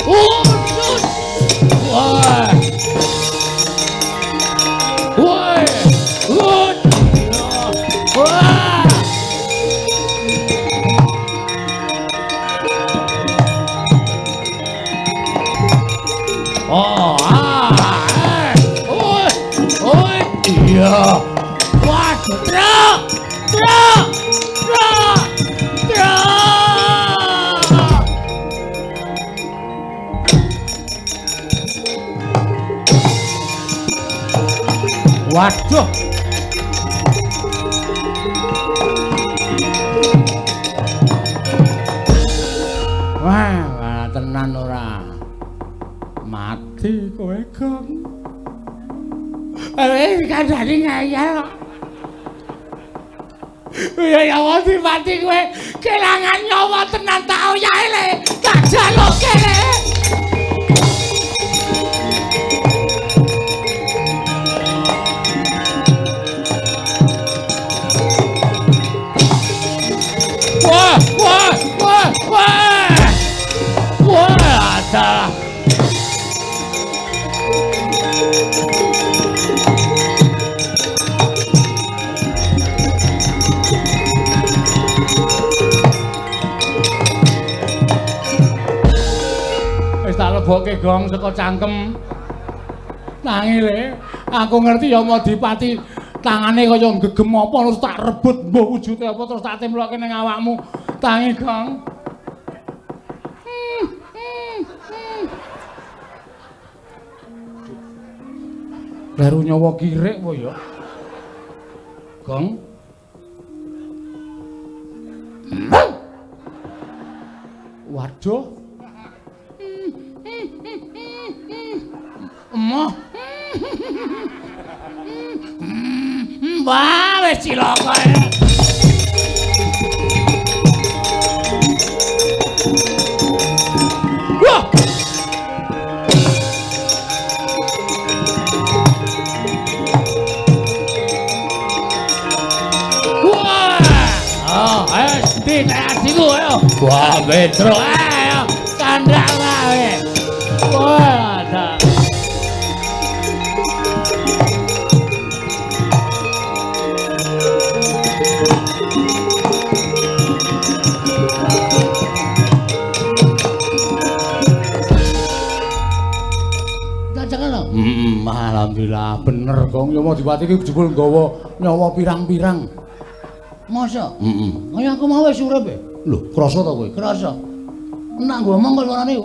Wah. Iya. Waduh, truk. Waduh. Wah, tenan ora. Mati kowe, Gong. Kandhane ngayal kok. Ya Yamadipati kowe kelangan nyawa tenan tak oyahe le. Tak jaluke le. Wah, ada. Tak lebokke Gong saka cangkem. Nanging le, aku ngerti Yamadipati tangane kaya gegem apa terus tak rebut mbuh wujude apa terus tak temlokke ning awakmu. Tangi Gong. Baru nyawa kirik apa ya? Gong. Waduh. Emoh. Wah, wis cilaka. Wah. Oh, ayo, diku ayo. Wah, Petro, ayo. Kandang wae. Wah, ada. Alhamdulillah bener Gong Yamadipati iki jebul nggawa nyawa pirang-pirang. Masa? Kaya aku mau wis urip e. Lho, krasa ta kowe? Krasa. Enak ngomong kok suarane.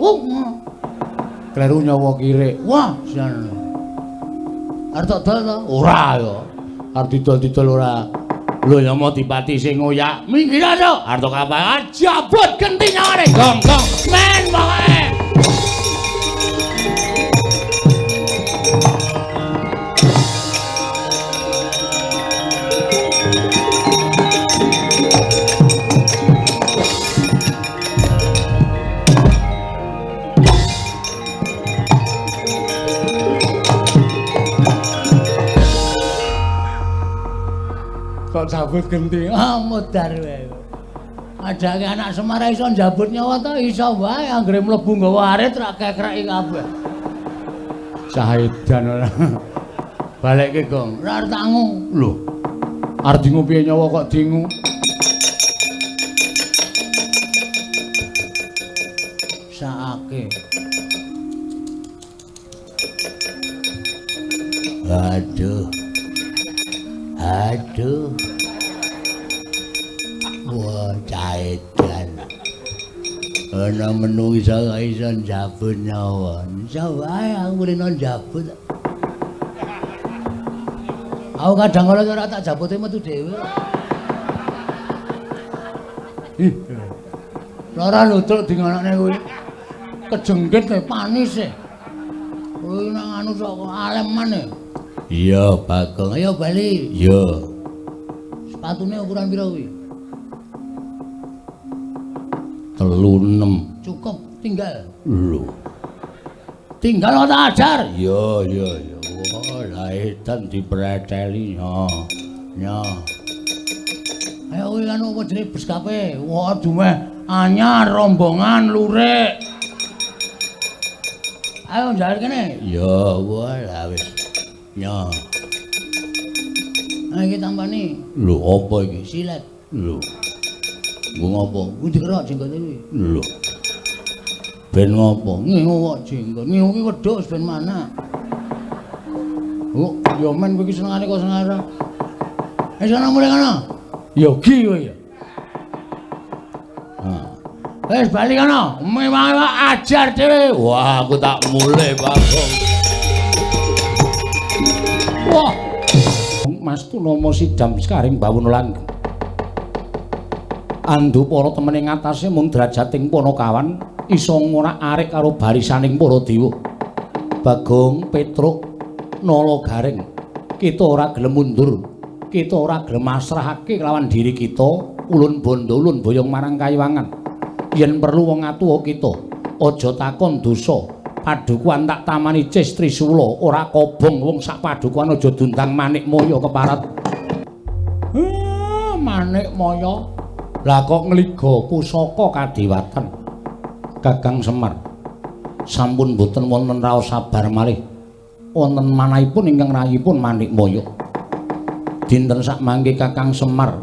Kleru nyawa kirik. Wah, jan. Arep tak dol ta? Ora ya. Arep didol-didol ora. Lho Yamadipati sing ngoyak. Minggir to. Arep kapan jabut genti nyawane. Gong, men pokoke. Kok jabut genti? Mudar wae. Adake anak Semar iso njabut nyawa ta iso wae anggere mlebu nggawa arit rak kekreki kabeh. Saedan ora. Balekke Gong. Ora arep tangu. Lho. Arep dingu piye nyawa kok dingu? Saake. Aduh. Wah, caedan. Ana menungsa kok iso njabut nyawa. Iso wae aku rene njabut. Aku kadang kala ora tak jabute metu dhewe. Lara lutruk dingonokne kuwi. Kejengkit e panis e. Kuwi nang anu sok aleman e. Iya, Bagong. Ayo bali. Iya. Sepatune ukuran pira kuwi? 36. Cukup, tinggal. Lho. Tinggal kok tak ajar. Iya. Wah, laetan dipreteli nya. Ayo kuwi kan apa jenenge bus kape? Wah, dumeh anyar rombongan lurik. Ayo njaluk kene. Iya, wah wis. Ya. Iki tampani. Lho, apa iki? Silet. Lho. Nggo ngopo? Kuwi dikerok jenggote kuwi. Lho. Ben ngopo? Ngingu kok jenggot. Ngingu ki wedhus ben mana? Oh, ya men kowe iki senengane kok senengane. Sono mulai kono. Yogi kowe ya. Wis bali kono. Mewah ajar dhewe. Wah, aku tak mulai, Bagong. Wah. Mas Tunomo sidam sekaring bawun langgeng. Andu para temen ing atase mung derajating Panakawan isa ngorak-arik karo barisaning para dewa. Bagong, Petruk, Nala Garing. Kita ora gelem mundur. Kita ora gelem masrahake kelawan diri kita, ulun bondo, ulun boyong marang Kayuwangan. Yen perlu wong atuwa kita, aja takon dosa. Padukuan tak tamani Cis Trisula, ora kobong wong sak padukuan aja dundang Manik Maya keparat. Manik Maya. Lah kok ngliga pusaka kadewatan. Kakang Semar. Sampun boten wonten raos sabar malih. Wonten manahipun ingkang rayipun Manik Maya. Dinten sak mangke Kakang Semar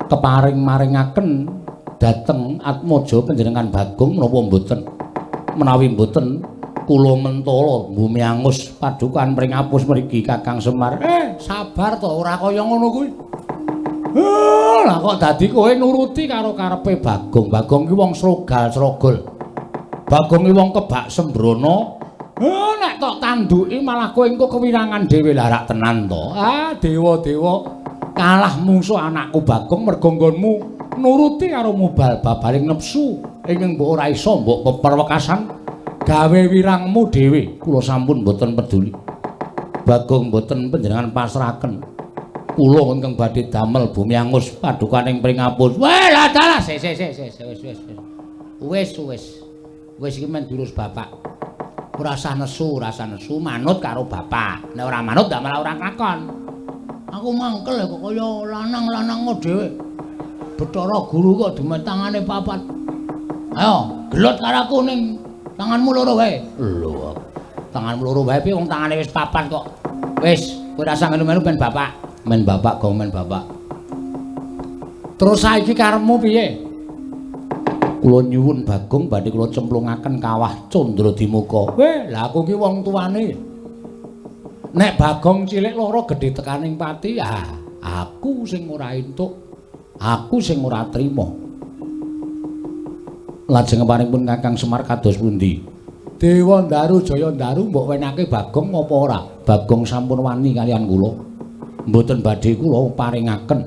keparing maringaken dhateng Atmaja panjenengan Bagong menapa mboten? Menawi mboten kula mentala bumi angus padukan pring apus mriki Kakang Semar. Sabar to, ora kaya ngono kuwi. Lah kok dadi kowe nuruti karo karepe Bagong. Bagong ki wong srogal-srogol. Bagong ki wong kebak sembrono. Nek tok tanduki malah kowe engko kewirangan dhewe larak tenan to. Dewa-dewa kalah mungsuh anakku Bagong mergo nggonmu nuruti karo mubal-babaling nepsu. Ing mbok ora iso mbok peperwekasan. Gawe wirangmu dhewe, kula sampun mboten peduli. Bagong mboten panjenengan pasrahaken. Kula ingkang badhe damel bumi angus padukaning pring apus. Weh, lah dalah, wis iki men durus bapak. Ora usah nesu, manut karo bapak. Nek ora manut ndak malah ora kakon. Aku mangkel kok kaya lanang-lanang dhewe. Bathara guru kok dumetangane papat. Ayo, gelut karo aku ning tanganmu loro wae. Lho, tanganmu loro wae piye wong tangane wis papat kok. Wis, kowe rasa melu-melu ben bapak. Men bapak, gong men bapak. Terus saiki karepmu piye? Kula nyuwun Bagong badhe kula cemplungaken kawah Candra Dimuka. Weh, lah aku ki wong tuane. Nek Bagong cilik loro gedhe tekaning pati, ya aku sing ora entuk. Aku sing ora trima. Lajeng keparipun Kakang Semar kados pundi? Dewa Ndaru Jaya Ndaru mbok wenake Bagong apa ora? Bagong sampun wani kalian kula. Mboten badhe kula paringaken.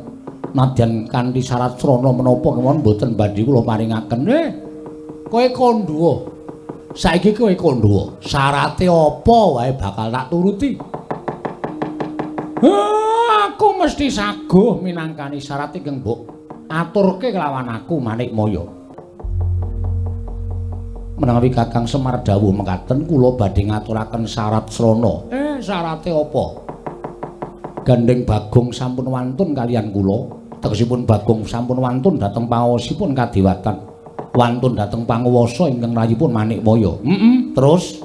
Nadyan kanthi syarat srana menapa kemawon mboten badhe kula paringaken. Kowe kandha. Saiki kowe kandha. Syarate apa wae bakal tak turuti. Aku mesti saguh minangkani syarat ingkang mbok aturke kelawan aku Manikmaya. Menawi Kakang Semar dawuh mekaten kula badhe ngaturaken syarat srana. Syarate apa? Gandeng Bagong sampun wantun kalian kula. Tegesipun Bagong sampun wantun dhateng pangaosipun kadewatan. Wantun dhateng panguwasa ingkang rayipun Manikmaya. Terus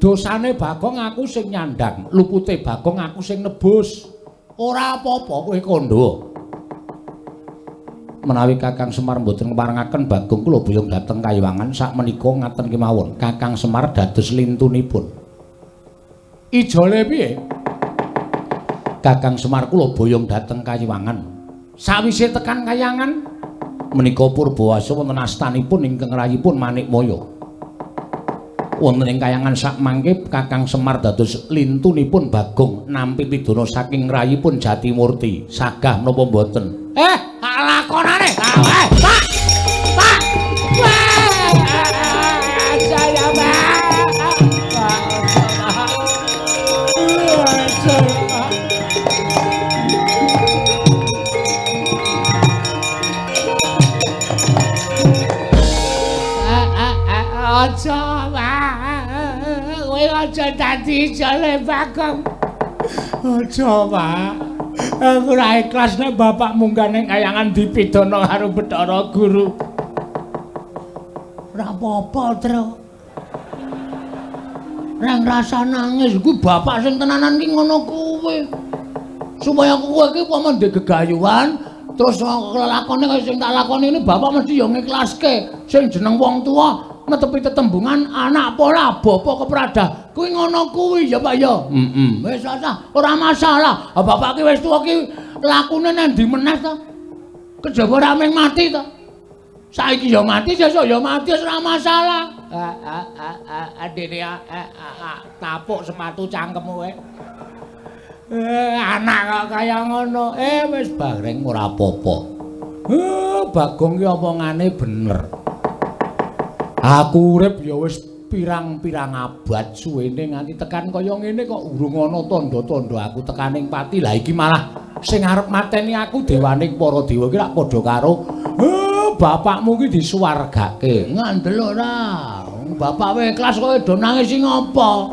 dosane Bagong aku sing nyandang, lupute Bagong aku sing nebus. Ora apa-apa kowe kandha. Menawi Kakang Semar mboten parengaken Bagong kula boyong dhateng Kayiwangan sakmenika ngaten kemawon. Kakang Semar dados lintunipun. Ijole piye? Kakang Semar kula boyong dhateng Kayiwangan. Sawise tekan Kayangan menika Purbawasa wonten astanipun ingkang rayipun Manikmaya. Wonten ing Kayangan sak mangke Kakang Semar dados lintunipun Bagong nampi pidana saking rayipun Jatimurti. Sagah menapa mboten? Lakonane. Pak. Pak. Saya aja, kowe aja dadi jale Bagong. Aja, Pak. Aku ora ikhlas nek bapak munggah ning Kayangan dipidana karo Bathara Guru. Ora apa-apa, Tru. Reng rasa nangis kuwi bapak sing tenanan ki ngono kuwi. Supaya kowe iki apa ndek gegayuhan terus lakone kaya sing tak lakoni ini bapak mesti yo ngiklaske. Sing jeneng wong tuwa netepi tetembungan anak pola bapa kepradah kuwi ngono kuwi ya Pak ya. Wis ora masalah. Bapak ki wis tuwa ki lakune nang ndi meneh to? Kejaba ra mung mati to. Saiki ya mati, sesuk ya mati ora masalah. Adene tapuk sepatu cangkemmu kowe. Anak kok kaya ngono. Wis bareng ora apa-apa. Bagong ki omongane bener. Aku urip ya wis pirang-pirang abad suwene nganti tekan kaya ngene kok urung ana tandha-tandha aku tekaning pati. Lah iki malah sing arep mateni aku dewaning para dewa ki rak padha karo bapakmu ki disuwargake. Ngandel ora. Bapak wae ikhlas kowe do nangis sing apa?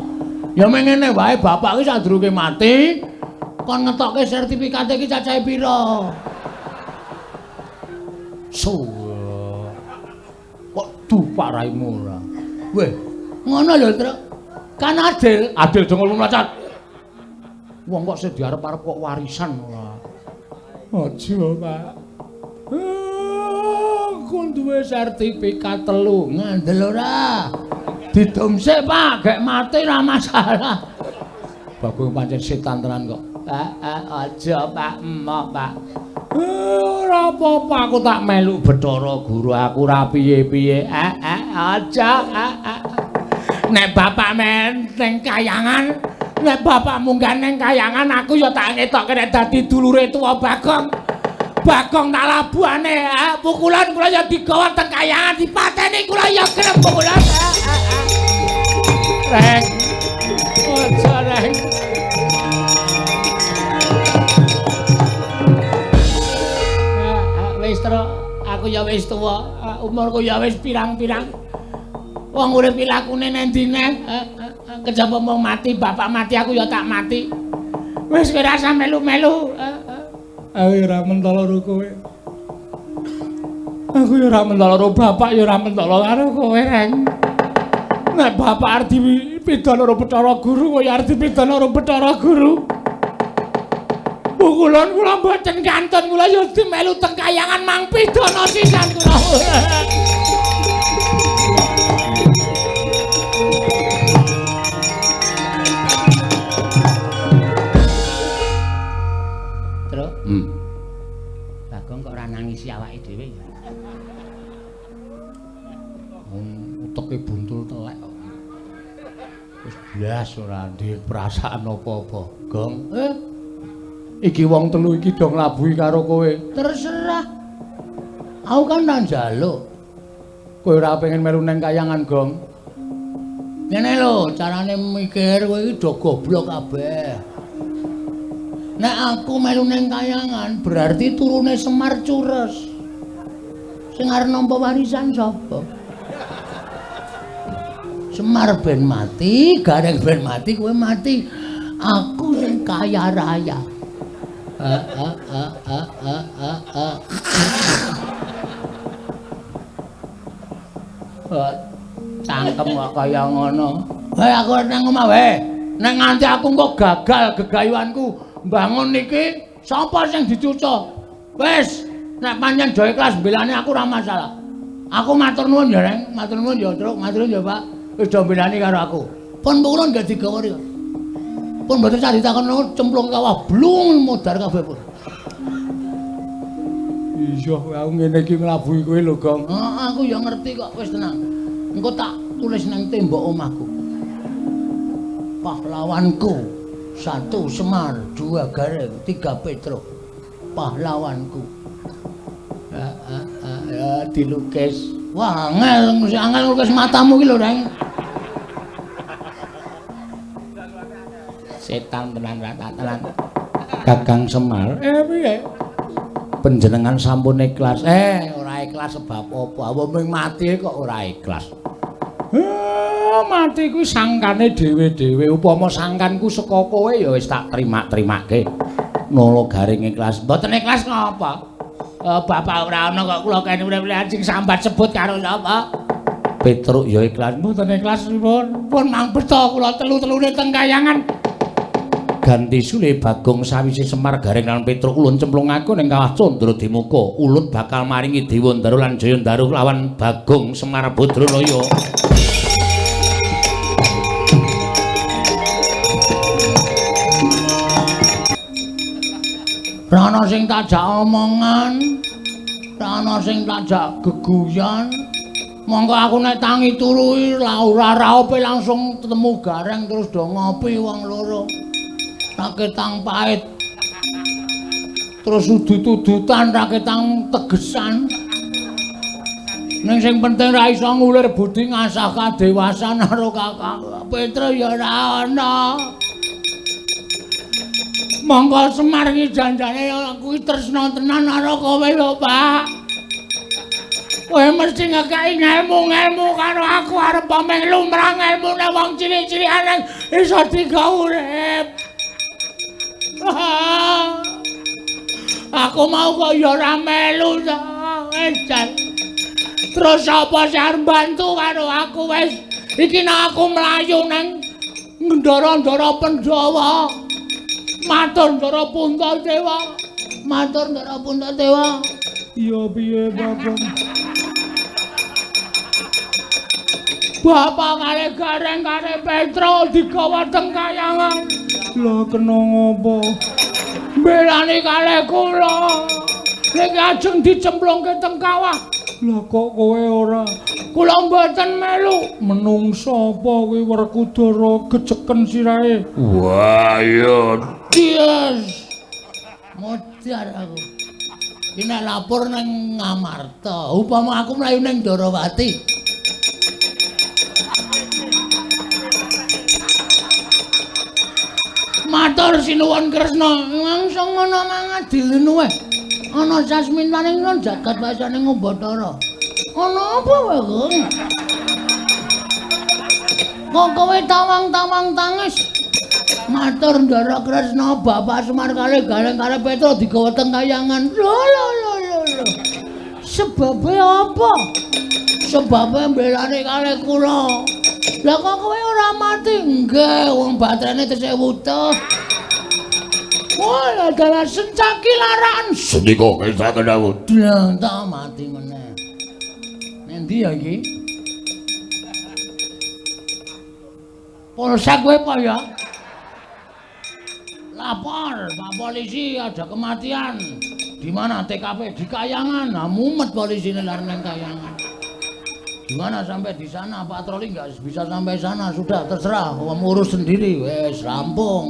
Ya meng ngene wae bapak ki sadurunge mati kon ngetokke sertifikate ki cacahe pira? Kok duparaimu ora. Weh, ngono lho, Truk. Kan adil, adil dongol mlacat. Wong kok sing diarep-arep kok warisan ora. Aja, Pak. Kon duwe sertifikat 3, ngandel ora. Didumsik, Pak, gek mati ora masalah. Bagong pancen setan tenan kok. Aja, Pak, emok, Pak. Ora apa-apa aku tak melu Bathara Guru aku ora piye-piye. Aja. Nek bapak men ning Kayangan, nek bapak munggah ning Kayangan aku ya tak ngetokke nek dadi dulure tuwa Bagong. Bagong tak labuhane, pukulan kula ya digawa teng Kayangan dipateni kula ya gelem pukulan. Reng. Aja, Reng. Aku ya wis tuwa, umurku ya wis pirang-pirang. Wong urip lakune nang dine, kejaba mung mati, bapak mati aku ya tak mati. Wis kowe rasa melu-melu. Aku ora mentolo karo kowe. Aku ya ora mentolo karo bapak, ya ora mentolo karo kowe, Reng. Nek bapak arep dipidana karo Bathara Guru, kowe arep dipidana karo Bathara Guru. Pukulan kula mboten kantun, kula ya dimelu teng Kayangan mang pidana sisan kula. uteke buntul telek. Wis blas ora ndek perasaan apa-apa. Gong, iki wong telu iki do nglabuhi karo kowe. Terserah. Aku kan nang njaluk. Kowe ora pengen melu nang kayangan, Gong. Ngene lho, carane mikir kowe iki do goblok kabeh. Nek aku melu nang kayangan berarti turune Semar Cures. Sing arep nampa warisan sapa? Semar ben mati, Gareng ben mati, kowe mati. Aku sing kaya raya. Cangkem kok kaya ngono. Wae aku nang omah wae. Nek nganti aku kok gagal gegayuanku mbangun niki, sapa sing dicucuk? Wis, nek pancen do ikhlas mbelani aku ora masalah. Aku matur nuwun ya, Reng. Matur nuwun ya, Truk. Matur nuwun ya, Pak. Wis do mbelani karo aku. Pun kula nggak digawari. Pun mboten sak ditakon cemplung kawah blung modar kabeh pun. Iya, aku ngene iki nglabuhi kowe lho, Gong. Aku ya ngerti kok, wis tenang. Engko tak tulis nang tembok omahku. Pahlawanku. 1 Semar, 2 Gareng, 3 Petruk. Pahlawanku. Dilukis. Wah, angel nglukis matamu iki lho, Reng. Setan tenan tenan. Kakang Semar. Piye? Panjenengan sampun ikhlas. Ora ikhlas sebab apa? Apa mung mati kok ora ikhlas. Mati kuwi sangkane dhewe-dhewe. Upama sangkanku saka kowe ya wis tak terima-terimake. Nolo Garing ikhlas. Mboten ikhlas ngapa? Bapak ora ana kok kula kene urip-urip sing sambat sebut karo sapa? Petruk ya ikhlas. Mboten ikhlas pun. Pun mangbeto kula telu-telune teng kayangan. Ganti sule Bagong sawise Semar Gareng lan Petruk ulun cemplungaken ing kawah Candra Dimuka. Ulun bakal maringi Dewa Ndaru lan Jaya Ndaru lawan Bagong Semar Badranaya. Rana sing tajak omongan, rana sing tajak geguyan. Monggo aku nek tangi turu ora raope langsung ketemu Gareng terus do ngopi wong loro. Raketang pait. Terus udut-udutan raketang tegesan. Ning sing penting ra iso ngulir budi ngasah kadewasan karo Kakang Petruk ya ora ana. Monggo Semar iki janjane aku tresna tenan karo kowe lho, Pak. Kowe mesti ngekeki ilmu-ilmu karo aku arep pameng lumrah ilmune wong cilik-cilikan iso digawe urip. Aku mau kok ya ora melu ejan. Terus sapa sing arep bantu karo aku wis iki nek aku mlayu nang ndara-ndara Pandhawa. Matur Ndara Puntadewa. Matur Ndara Puntadewa. Iya piye, Bapak? Bapak kare Gareng kare Petruk digawa teng kayangan. Lah kena ngopo? Mbelani kale kula. Nek ajeng dicemplungke teng kawah. Lah kok kowe ora? Kula mboten melu. Menungsa apa kuwi Werkudara geceken sirahe? Wah, ya. Yes. Modar aku. Iki nek lapor nang Ngamarta, upama aku mlayu ning Darawati. Matur sinuwun Kresna, langsung ngono mangadil nuwe. Ana sasmintane nang jagat wasane Ngombatara. Ana apa wae, Gong? Kok kowe tawang-tawang tangis? Matur Ndara Kresna, Bapak Semar kali Gareng kali Petruk digawa teng kayangan. Lho. Sebabe apa? Sebabe mbelani kali kula. Lah kok kowe ora mati? Nggih, wong baterane tesih wutuh. Wah, adalah sencaki laran. Sedika kesaken dawuh. Lah tak mati meneh. Nendi ya iki? Polsek kowe apa ya? Lapor, Pak Polisi ada kematian. Di mana TKP? Di kayangan. Nah, mumet polisi lar nang kayangan. Gimana sampai di sana? Patroli nggak bisa sampai sana. Sudah terserah, kamu urus sendiri. Wes rampung.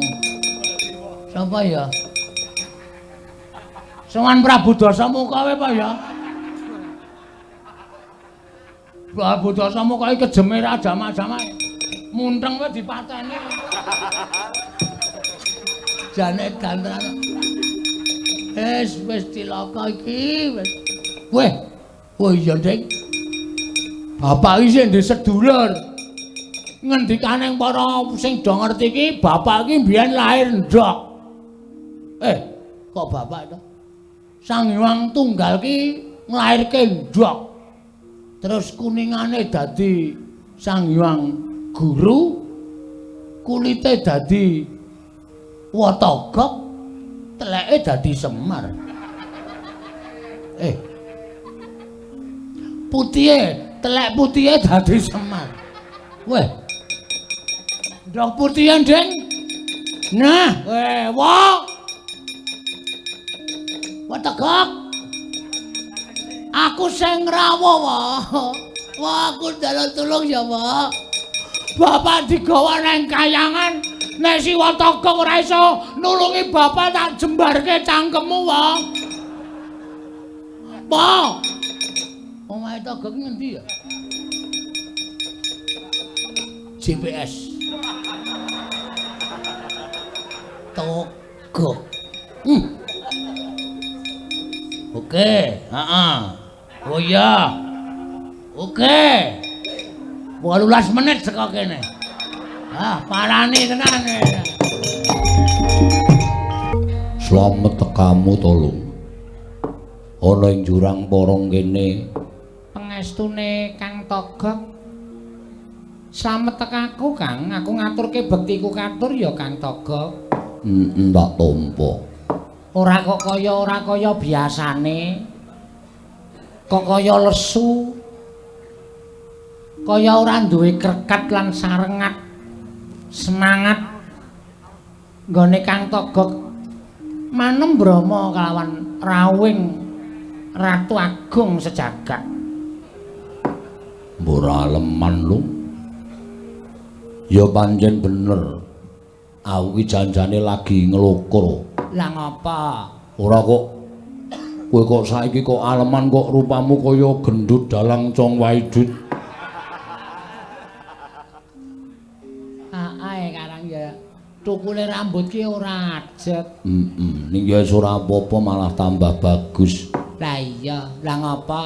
Siapa ya? Sowan Prabu Dasamuka wae Pak ya. Prabu Dasamuka iki kejeme ra jama-jama. Munteng wae dipateni. Jane gantran. Wis cilaka iki wis. Weh. Oh iya, Dik. Bapak iki sing ndek sedulur. Ngendikaning para sing do ngerti iki, bapak iki mbiyen lahir ndok. Kok bapak to? Sang Hyang Tunggal ki nglairke ndok. Terus kuningane dadi Sang Hyang Guru, kulite dadi Watagok, teleke dadi Semar. Putihe, telek putihe dadi Semar. Weh. Ndok putihe, Ding. Nah, Watagok. Aku sing ngrawuh, Wah, aku njaluk tulung ya, Pak. Bapak digawa nang kayangan, nek si Watagok ora iso nulungi bapak tak jembarke cangkemmu, Wong. Pak. Omahe Togok ngendi ya? GPS. Togok. Oke, Oh iya. Oke. 18 menit saka kene. Parani tenan. Slamet tekamu tolong. Ana ing jurang porong kene. Pangestune Kang Togok. Slamet tekaku, Kang. Aku ngaturke bektiku katur ya Kang Togok. Tak tampa. Ora kaya biasane. Kok kaya lesu. Kaya ora duwe krekat lan sarengat. Semangat. Nggone Kang Togok manem Brama kalawan rawing Ratu Agung sejagat. Ora leman lu. Ya pancen bener. Aku iki janjane lagi ngelukur. Lah ngapa? Ora kok kowe kok saiki kok aleman kok rupamu kaya gendut dalang cong waidut. Ae karang ya. Tukule rambut ki ora ajet. Ning ya ora apa-apa malah tambah bagus. Lah iya, lah ngapa?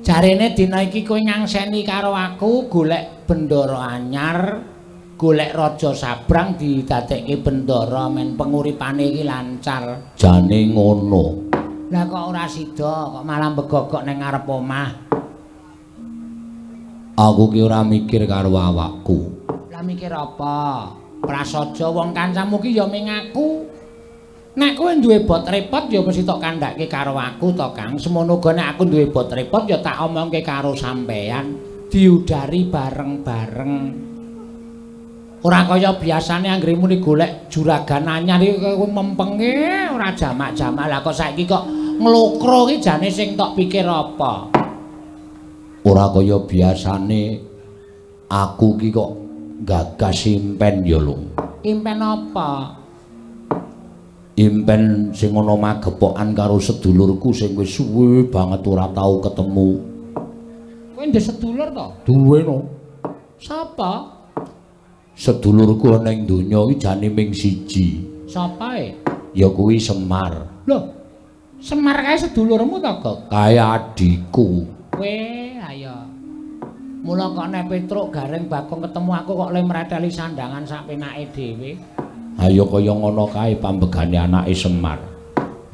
Jarene dina iki kowe ngangseni karo aku golek bendara anyar, golek raja sabrang didadekke bendara men penguripane iki lancar. Jane ngono. Lah kok ora sida, kok malah begogok ning ngarep omah. Aku ki ora mikir karo awakku. Lah mikir apa? Prasaja wong kancamu ki ya ming aku. Nek kowe duwe bot repot ya mesti tok kandhake karo aku to, Kang. Semono uga nek aku duwe bot repot ya tak omongke karo sampean, diudari bareng-bareng. Ora kaya biasane anggere muni golek juragan anyar iki kowe mempenge ora jamak-jamak. Lah kok saiki kok nglokro iki jane sing tok pikir apa? Ora kaya biasane aku ki kok gagas impen ya lho. Impen apa? Impen sing ana magepokan karo sedulurku sing wis suwe banget ora tau ketemu. Kowe ndek sedulur to? Duwe no. Sapa? Sedulurku ana ing donya iki jane ming siji. Sapa e? Ya kuwi Semar. Loh. Semar kae sedulurmu to, Gok? Kae adikku. Kowe ayo. Mula kok nek Petruk Gareng Bagong ketemu aku kok le mreteli sandangan sak penake dhewe. Ayo kaya ngono kae pambegane anake Semar.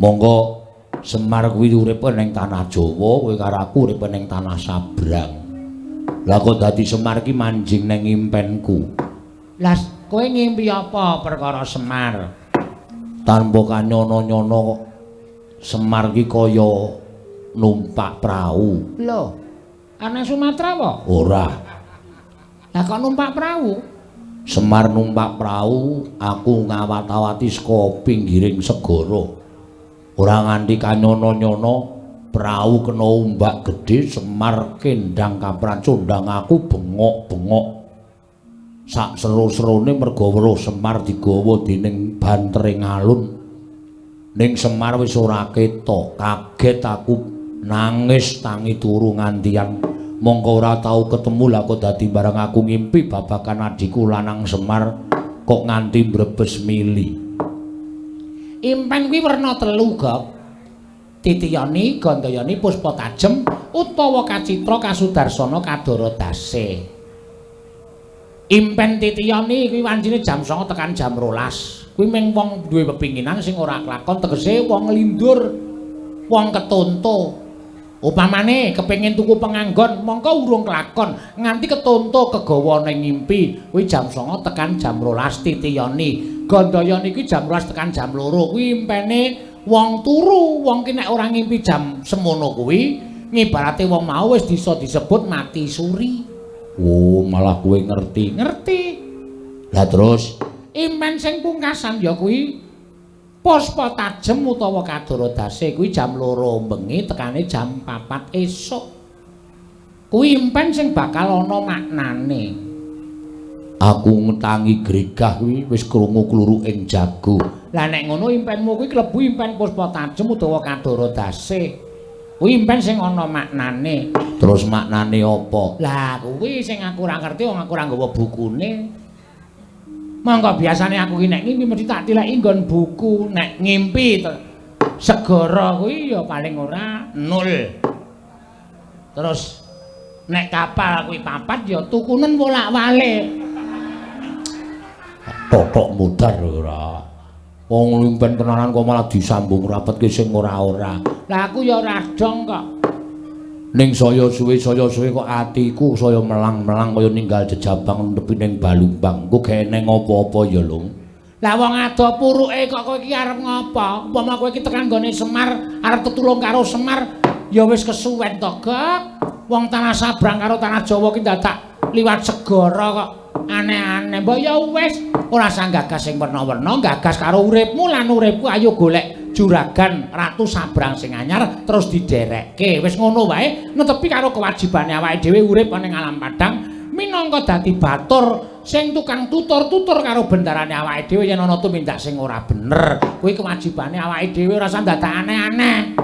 Monggo Semar kuwi uripe ning tanah Jawa, kowe karo aku uripe ning tanah Sabrang. Lah kok dadi Semar ki manjing ning impenku. Lah kowe ngimpi apa perkara Semar? Tanpa kanyono-nyono kok Semar ki kaya numpak prau. Lho, ana Sumatera apa? Ora. Lah kok numpak perahu? Semar numpak prau, aku ngawat-awati saka pinggiring segara. Ora nganti kanyono-nyono prau kena ombak gedhe Semar kendang kapracondang aku bengok-bengok sak seru-serune merga weruh Semar digawa dening bantering alun ning Semar wis ora ketok kaget aku nangis tangi turu ngantian mongko ora tau ketemu lah kok dadi bareng aku ngimpi babakan adhiku lanang Semar kok nganti mbrebes mili impen kuwi werna telu Gok Titiyani, Gandayani, Puspatajem utawa Kacitra, Kasudarsana, Kadara Dase. Impen Titiyani kuwi wancine jam 09.00 tekan jam 12. Kuwi mung wong duwe pepinginan sing ora klakon tegese wong lindur, wong ketonto. Upamane kepengin tuku penganggon mongko urung klakon nganti ketonto kegawa ning ngimpi kuwi jam 09.00 tekan jam 12 Titiyani. Gandayani kuwi jam 12 tekan jam 2 kuwi impene wong turu, wong ki nek ora ngimpi jam semono kuwi ngibarate wong mau wis bisa disebut mati suri. Oh, malah kowe ngerti. Ngerti. Lah terus impen sing pungkasan ya kuwi Puspatajem utawa Kadara Dase kuwi jam 2 bengi tekane jam 4 esuk. Kuwi impen sing bakal ana maknane. Aku ngetangi gregah kuwi wis krungu kluru ing jago. Lah nek ngono impenmu kuwi klebu impen Puspatajem utawa Kadara Dase. Kuwi impen sing ana maknane. Terus maknane apa? Lah kuwi sing aku ora ngerti wong aku ora nggawa bukune. Mangko biasane aku ki nek ngimpi mesti tak tileki nggon buku. Nek ngimpi segara kuwi ya paling ora 0. Terus nek kapal kuwi 4 ya tukunen bolak-balik. Totok mudar ora. Wong limpen tenanan kok malah disambung rapet ki sing ora-ora. Lah aku ya ora dong kok. Ning saya suwe kok atiku saya melang-melang kaya ninggal jejabang nepi ning Balumbang. Engko gawe neng apa-apa ya, Lung. Lah wong ado puruke kok kowe iki arep ngopo? Umpama kowe iki tekan gone Semar, arep tetulung karo Semar, ya wis kesuwen to, Gok. Wong tanah sabrang karo tanah Jawa ki dadak liwat segara kok. Aneh-aneh. Mbok ya wis ora usah gagas sing werna-werna, gagas karo uripmu lan uripku ayo golek juragan ratu sabrang sing anyar terus diderekke. Wis ngono wae, netepi karo kewajibane awake dhewe urip ning alam padang minangka dadi batur sing tukang tutur-tutur karo bendarane awake dhewe yen ana tumindak sing ora bener. Kuwi kewajibane awake dhewe ora usah dadak aneh-aneh.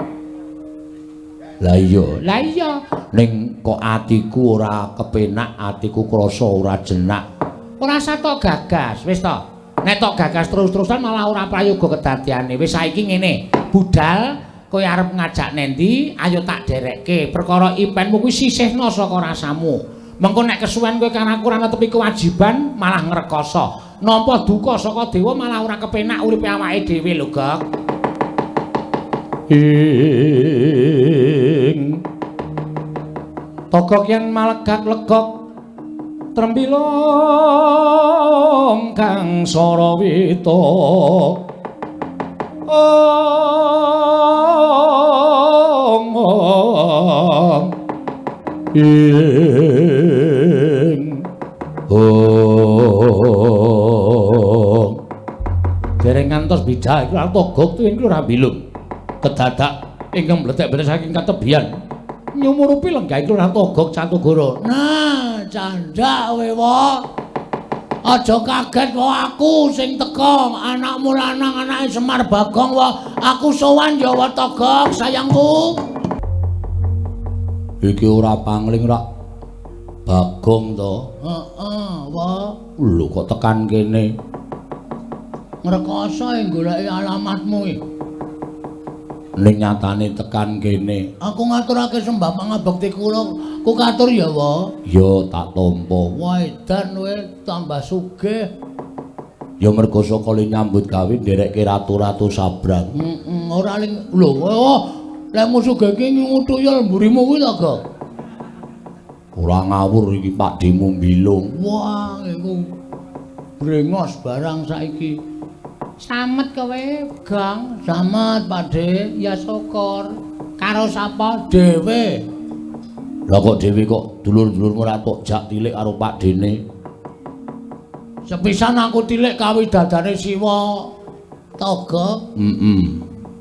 Lah iya. Lah iya. Ning kok atiku ora kepenak, atiku krasa ora jenak. Ora usah tok gagas, wis to. Nek tok gagas terus-terusan malah ora prayoga kedadiane. Wis saiki ngene, budal kowe arep ngajak nendi, ayo tak derekke. Perkara impenmu kuwi sisihna saka rasamu. Mengko nek kesuwen kowe karo aku ora netepi kewajiban, malah ngrekoso. Nampa duka saka dewa malah ora kepenak uripe awake dhewe lho, Gok. Togok yen malegak legok trembilong kang sarawita dereng ngantos bidah iku togok tuwin ora bilung kedadak ingkang mletek-mletek saking katebian nyumurupi lenggah iku ora togok Cantugara. Nah, candhak kowe wae. Aja kaget wae aku sing teka, anakmu lanang anake Semar Bagong wae. Aku sowan ya wae togok sayangku. Iki ora pangling rak Bagong to. Heeh, wae. Lho kok tekan kene. Ngrekoso goleki alamatmu iki. Ning nyatane tekan kene. Aku ngaturake sembah pangabekti kula. Ku katur ya, Wa. Ya tak tampa. Wah, edan kowe tambah sugih. Ya mergo saka le nyambut gawe nderekke ratu-ratu sabrang. Ora ling lho, lek musuh iki ngutuyul mburimu kuwi to, Gok. Ora ngawur iki Pak Demu mbilung. Wah, iku brengos barang saiki. Slamet kowe, Gang. Slamet, Pakde. Ya syukur. Karo sapa? Dhewe. Lah kok dhewe kok dulur-dulurmu ora tok jak tilik karo Pak Dene. Sepisan aku tilik kawidadane Siwa Toga. Heeh.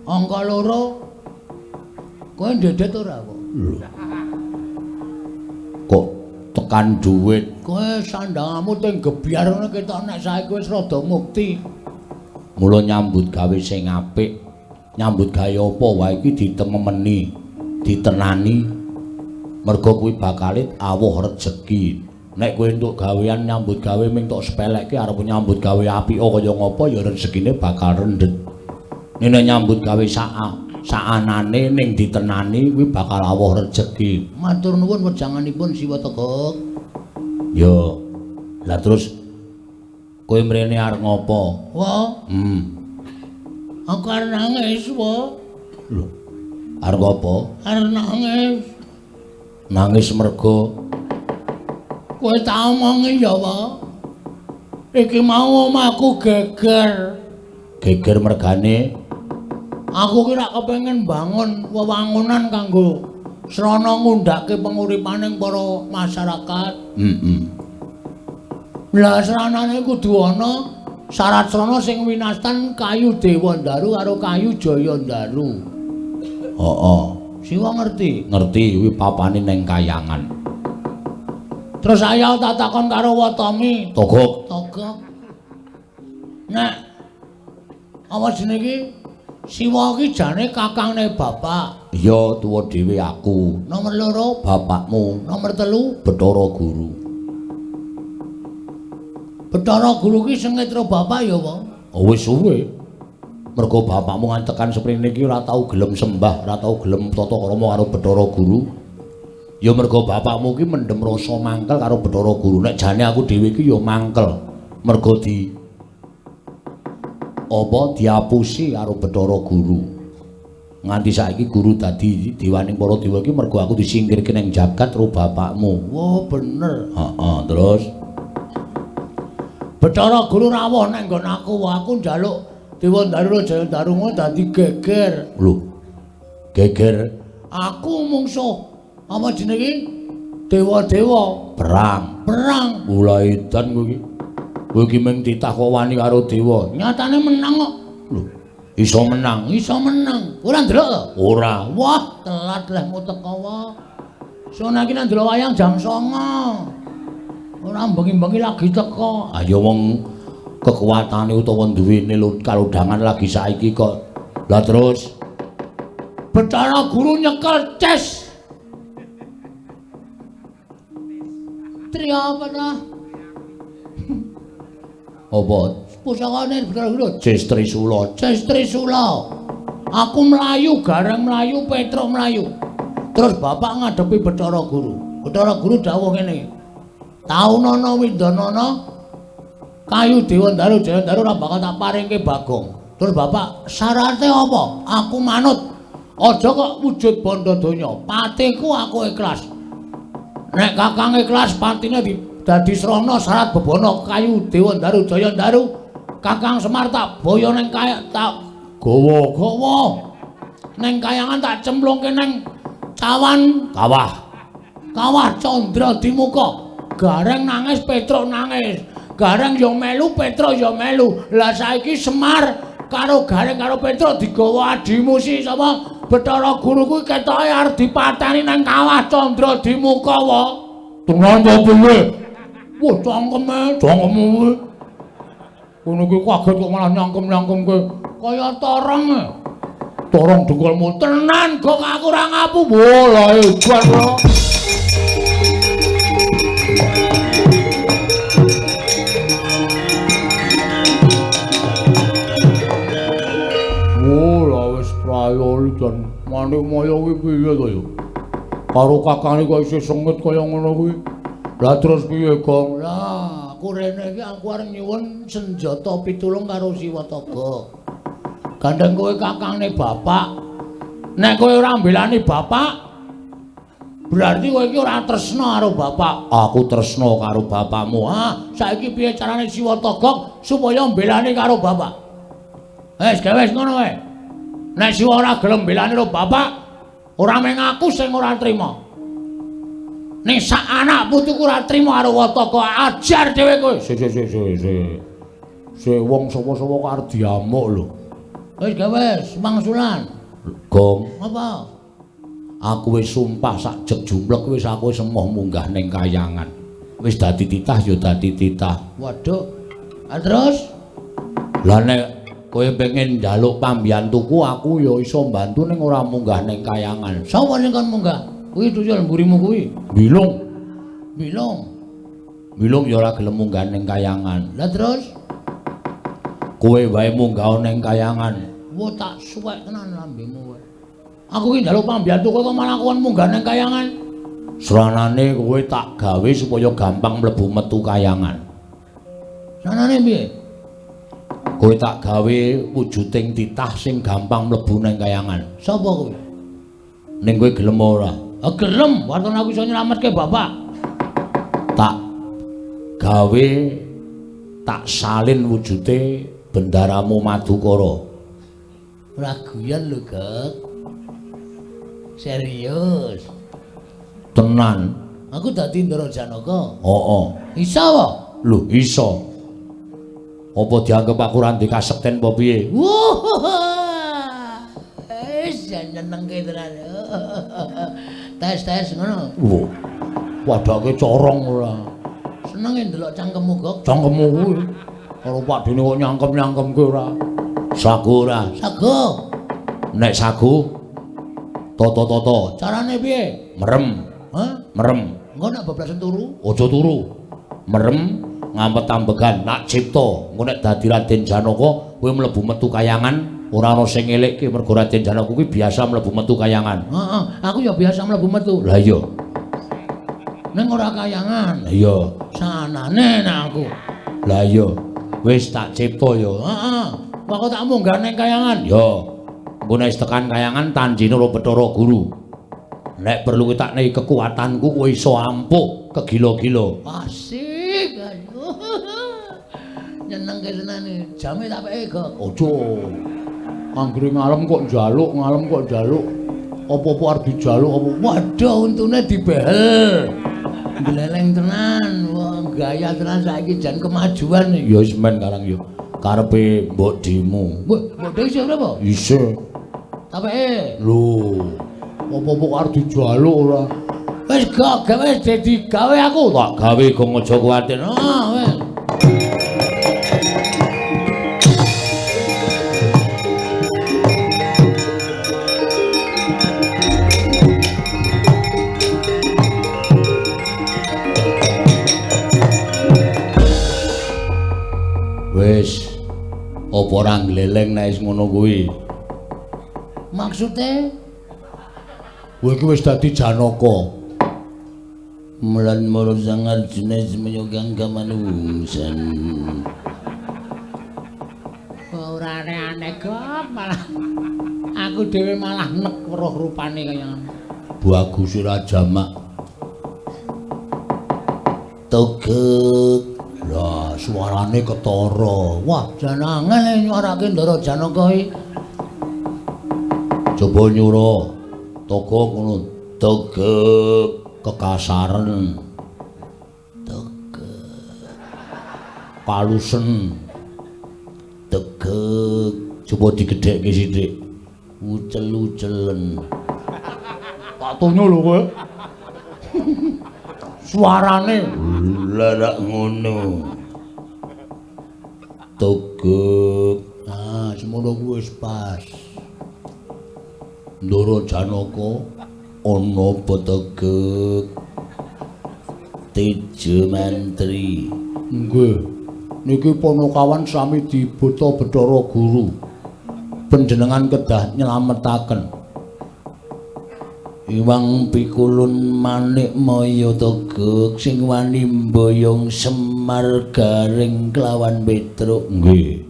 Angka 2. Kowe ndedet ora kok? Kok tekan duit. Kowe sandangamu teng gebyar ngono ketok nek saiki wis rada mukti. Mula nyambut gawe sing apik. Nyambut gawe apa wae iki ditememeni, ditenani. Mergo kuwi bakalit awuh rejeki. Nek kowe entuk gawean nyambut gawe ming tok sepelekke arep nyambut gawe apik kaya ngapa ya rezekine bakal rendet. Nek nyambut gawe saanane ning ditenani kuwi bakal awuh rejeki. Matur nuwun wejanganipun Siwa Tegok. Yo. Lah terus kowe mrene arep ngopo? Wah. Aku arep nangis, Wah. Lho. Arep apa? Arep nangis. Nangis mergo kowe tak omongi ya, Wah. Iki mau omahku geger. Geger mergane Aku ki rak kepengin bangun wewangunan kanggo srana ngundhake penguripaning para masyarakat. Lah sranane kudu ana syarat srana sing winastan kayu Dewa Ndaru karo kayu Jaya Ndaru. Heeh. Siwa ngerti? Ngerti kuwi papane ning kayangan. Terus saya tak takon karo Watami. Togok. Nek apa jenenge Siwa ki jane kakangne bapak. Iya, tuwa dhewe aku. Nomor 2 bapakmu. Nomor 3 Bathara Guru. Bathara Guru ki sengitra bapak ya, Wong. Oh, wis suwe. Mergo bapakmu ngantekan sprene iki ora tau gelem sembah, ora tau gelem tata krama karo Bathara Guru. Ya mergo bapakmu ki mendem rasa mangkel karo Bathara Guru. Nek jane aku dhewe iki ya mangkel. Mergo diapusi karo Bathara Guru. Nganti saiki guru dadi dewaning para dewa iki mergo aku disingkirke ning jagat karo bapakmu. Oh, bener. Heeh, terus Bathara Guru rawuh nang nggon aku, aku njaluk Dewa Ndaru Jaya Ndaru dadi geger. Lho. Geger Aku mungsuh apa jenenge? Dewa-dewa perang. Mulai edan kowe iki. Kowe iki mung ditakoni karo dewa. Nyatane menang kok. Lho, iso menang. Ora ndelok to? Ora. Wah, telat lehmu teko wae. Sono iki nang ndelok wayang jam 09.00. Ora bengi-bengi lagi teko. Ayo wong kekuatane utawa duwene kalodhangan lagi saiki kok. Lah terus Bathara Guru nyekel ces. Trio apa ta? apa? Pusakane Bathara Guru. Ces Trisula. Ces Trisula. Aku mlayu, gareng mlayu, Petruk mlayu. Terus bapak ngadepi Bathara Guru. Bathara Guru dawuh ngene. Taunana windanana kayu Dewa Ndaru Jaya Ndaru ora bakal tak paringke Bagong. Terus bapak syarate apa? Aku manut. Aja kok wujud bondo donya. Patiku aku ikhlas. Nek Kakang ikhlas patine dadi srana syarat bebono kayu Dewa Ndaru Jaya Ndaru. Kakang Semar tak boyo ning kaya tak gawa-gawa. Ning kayangan tak cemplungke ning cawan kawah Candra Dimuka. Gareng nangis, Petruk nangis. Gareng yo melu, Petruk yo melu. Lah saiki Semar karo Gareng karo Petruk digawa adimusi sapa? Bathara Guru kuwi ketoke arep dipateni nang kawah Candra Dimuka wae. Tenan ta piye? Wah, cangkeme kuwi. ngono kuwi kaget kok malah nyangkem-nyangkemke kaya torong. Torong dengkulmu tenan kok aku ora ngapu. Wah, la hebat lho. Prayoli dan Manik Maya kuwi piye to ya? Karo kakane kok isih sengit kaya ngono kuwi. Lah terus piye, Gong? Lah, aku rene iki aku arep nyuwun senjata pitulung karo Siwataga. Gandeng kowe kakangne bapak. Nek kowe ora mbelani bapak, berarti kowe iki ora tresna karo bapak. Aku tresna karo bapakmu. Saiki piye carane Siwataga supaya mbelani karo bapak? Wis ngono wae. Nek Siwa ora gelem mbelani karo bapak, ora mung aku sing ora trima. Ning sak anak putuku ora trima karo Wataka, ajar dhewe kowe. Se wong sapa-sapa kok arep diamuk lho. Wis mangsulan. Gong. Apa? Aku wis sumpah sak jeg jumblek wis aku wis emoh munggah ning kayangan. Wis dadi titah ya dadi titah. Waduh. Terus Lah nek kowe pengen njaluk pambiyantuku aku ya iso mbantu ning ora munggah ning kayangan. sapa sing kon munggah? Kuwi tuyul mburimu kuwi. Bilung. Bilung. Bilung ya ora gelem munggah ning kayangan. Lah terus Kowe wae munggah ning kayangan. wo tak suwek tenan lambemu kowe. Aku ki njaluk pambiyantu kowe kok malah kon munggah ning kayangan. Sranane kowe tak gawe supaya gampang mlebu metu kayangan. Sanane piye? Kowe tak gawe wujuding titah sing gampang mlebu ning kayangan. Sapa kowe? Ning kowe gelem ora? Gelem, waton aku iso nyelametke bapak. Tak gawe tak salin wujude bendaramu Madukara. Ora guyon lho, Gek. Serius. Tenan. Aku dadi Ndara Janaka. Heeh. Iso apa? Lho, iso. Apa dianggep aku ora ndek kasekten apa piye? Wah. Senengke tenan. Tes ngono. Wo. Wadake corong ora. Senenge ndelok cangkemmu, Gek. Cangkemmu kuwi karo padine kok nyangkem-nyangkemke ora. Sagu ora. Sago. Nek sagu toto-toto Carane piye? merem, Hah? merem. Engko nek bablasan turu, Aja turu. Merem ngampet ambegan nak cipta. Engko nek dadi Raden Janaka kowe mlebu metu kayangan ora ana sing ngelikke mergo Raden Janaka kuwi biasa mlebu metu kayangan. heeh, aku ya biasa mlebu metu. Lah iya. Ning ora kayangan. Lah iya. Sanane nek aku. Lah iya. Wis tak cipta ya. Heeh. Kok tak munggah ning kayangan. Ya. Engko nek tekan kayangan tanjine ora Bathara Guru. Nek perlu tak nehi kekuatanku kowe iso ampuh kegila-gila. Asik. Aduh. Nyenengke tenane. Jame tak peke, Gek. Aja. Anggere ngalem kok njaluk. Apa-apa arep dijaluk apa? Waduh, untune dibehel. Gleleng tenan. Wah, gaya tenan saiki jan kemajuan iki. Ya wis men karang ya. Karepe mbok dimu. Mbok dhewe isih berapa? Isih. Tak peke. Lho. Apa-apa arep dijaluk ora? Wis gak gawe dadi gawe aku. Tak gawe gong aja kuwatir. Ah, wis. Wis. Apa ora gleleng nek wis ngono kuwi? Maksude Kowe iki wis dadi Janaka. Mulan moro sang Arjuna semoyogang kamanusan. Ora aneh kok malah aku dhewe malah nek weruh rupane kaya ngono. Bagus ora jamak. Togek. Lah suarane ketara. Wah, janangan nyuarake Ndara Janaka iki. Coba nyura. Togok ngono. Togok kekasaran. Togek. Palusen. Togek. Coba digedhekke sithik. Ucel-ucelen. Tak tunyo lho kowe. Suarane Lah rak ngono. Togok. Ah, semono kuwi wis pas. Ndara Janaka ana apa Togok? Tejo mantri. Nggih. Niki Panakawan sami dibuta Bathara Guru. Panjenengan kedah nyelametaken. Iwang pikulun manik maya Togok sing wani mboyong Semar garing kelawan Petruk. Nggih.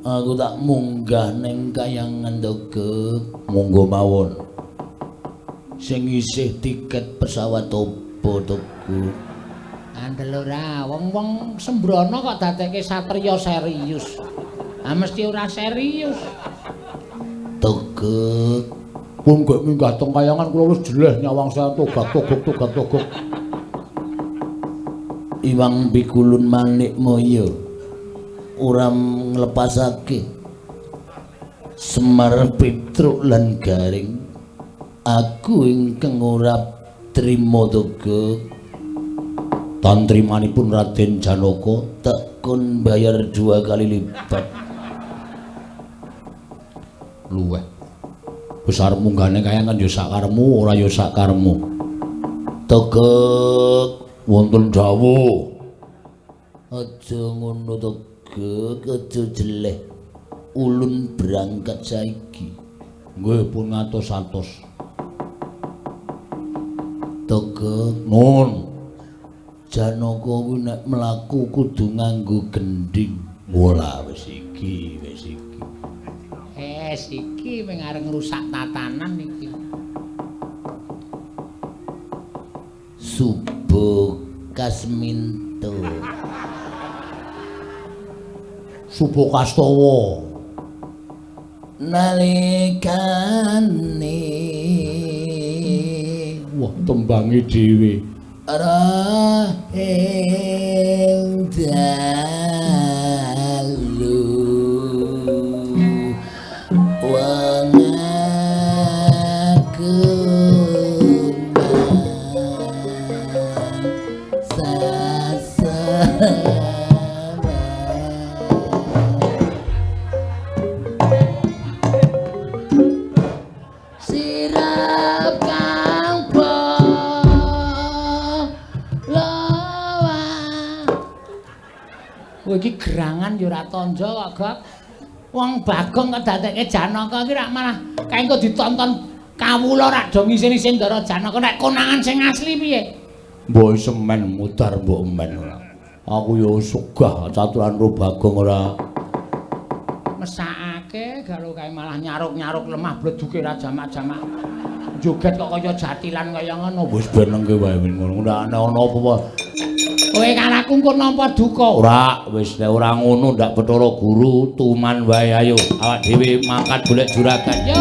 Aku tak munggah ning kayangan Togok. Monggo mawon. Sing isih tiket pesawat opo Togok? Andel ora, wong-wong sembrono kok dadekke satriya serius. Ah mesti ora serius. Togok. Pun gek minggah teng kayangan kula wis jeleh nyawang saya togak. Iwang pikulun manik maya ora nglepasake Semar Petruk lan Garing Aku ingkang ora trima toga tantrimanipun Raden Janaka tekun bayar 2 kali lipat. Luweh. Wis arep munggane kayangan ya sakaremu ora ya sakaremu. Tegek wonten dawuh. Aja ngono Tegek, aja jeleh. Ulun berangkat saiki. Nggih pun ngatos-atos. Tegek nun. Janaka kuwi nek mlaku kudu nganggo gendhing. Wola wis iki, wis iki. Iki wing arep ngrusak tatanan iki. Subo Kasminto. Subo Kastawa. Nalikane Wah, tembange dhewe. Rahing dalu wong aku sirap kang Kowe iki gerangan ya ora tanja kok, Gop. Wong Bagong kok dadekke Janaka iki rak malah kaenggo ditonton kawula rak do ngisin-isin Ndara Janaka nek konangan sing asli piye? Mbok semen mutar mbok men ora. Aku ya sugah caturan ro Bagong ora Mesakake garo kae malah nyaruk-nyaruk lemah bleduke ra jamak-jamak. Joget kok kaya jatilan kaya ngono. wis benengke wae ngono. Ora ana apa-apa. Kowe kalaku engko nampa duka. Ora, wis nek ora ngono ndak Bathara Guru tuman wae ayo. Awak dhewe mangkat golek juragan. Yo.